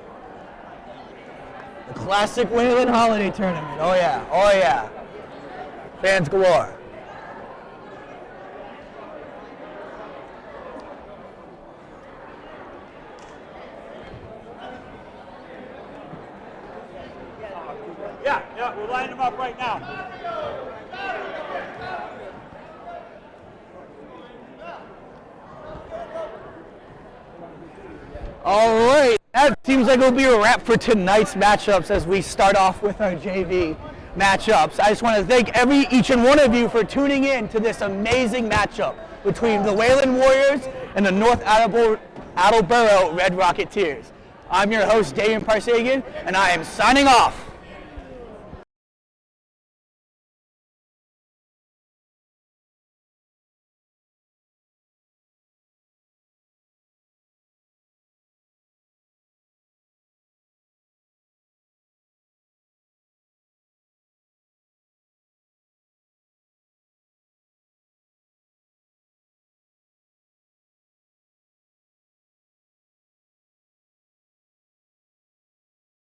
The classic Wayland Holiday Tournament. Oh yeah. Fans galore. Yeah, we're lining them up right now. All right, that seems like it'll be a wrap for tonight's matchups as we start off with our JV matchups. I just want to thank each and one of you for tuning in to this amazing matchup between the Wayland Warriors and the North Attleboro Red Rocketeers. I'm your host, Damian Parsagan, and I am signing off.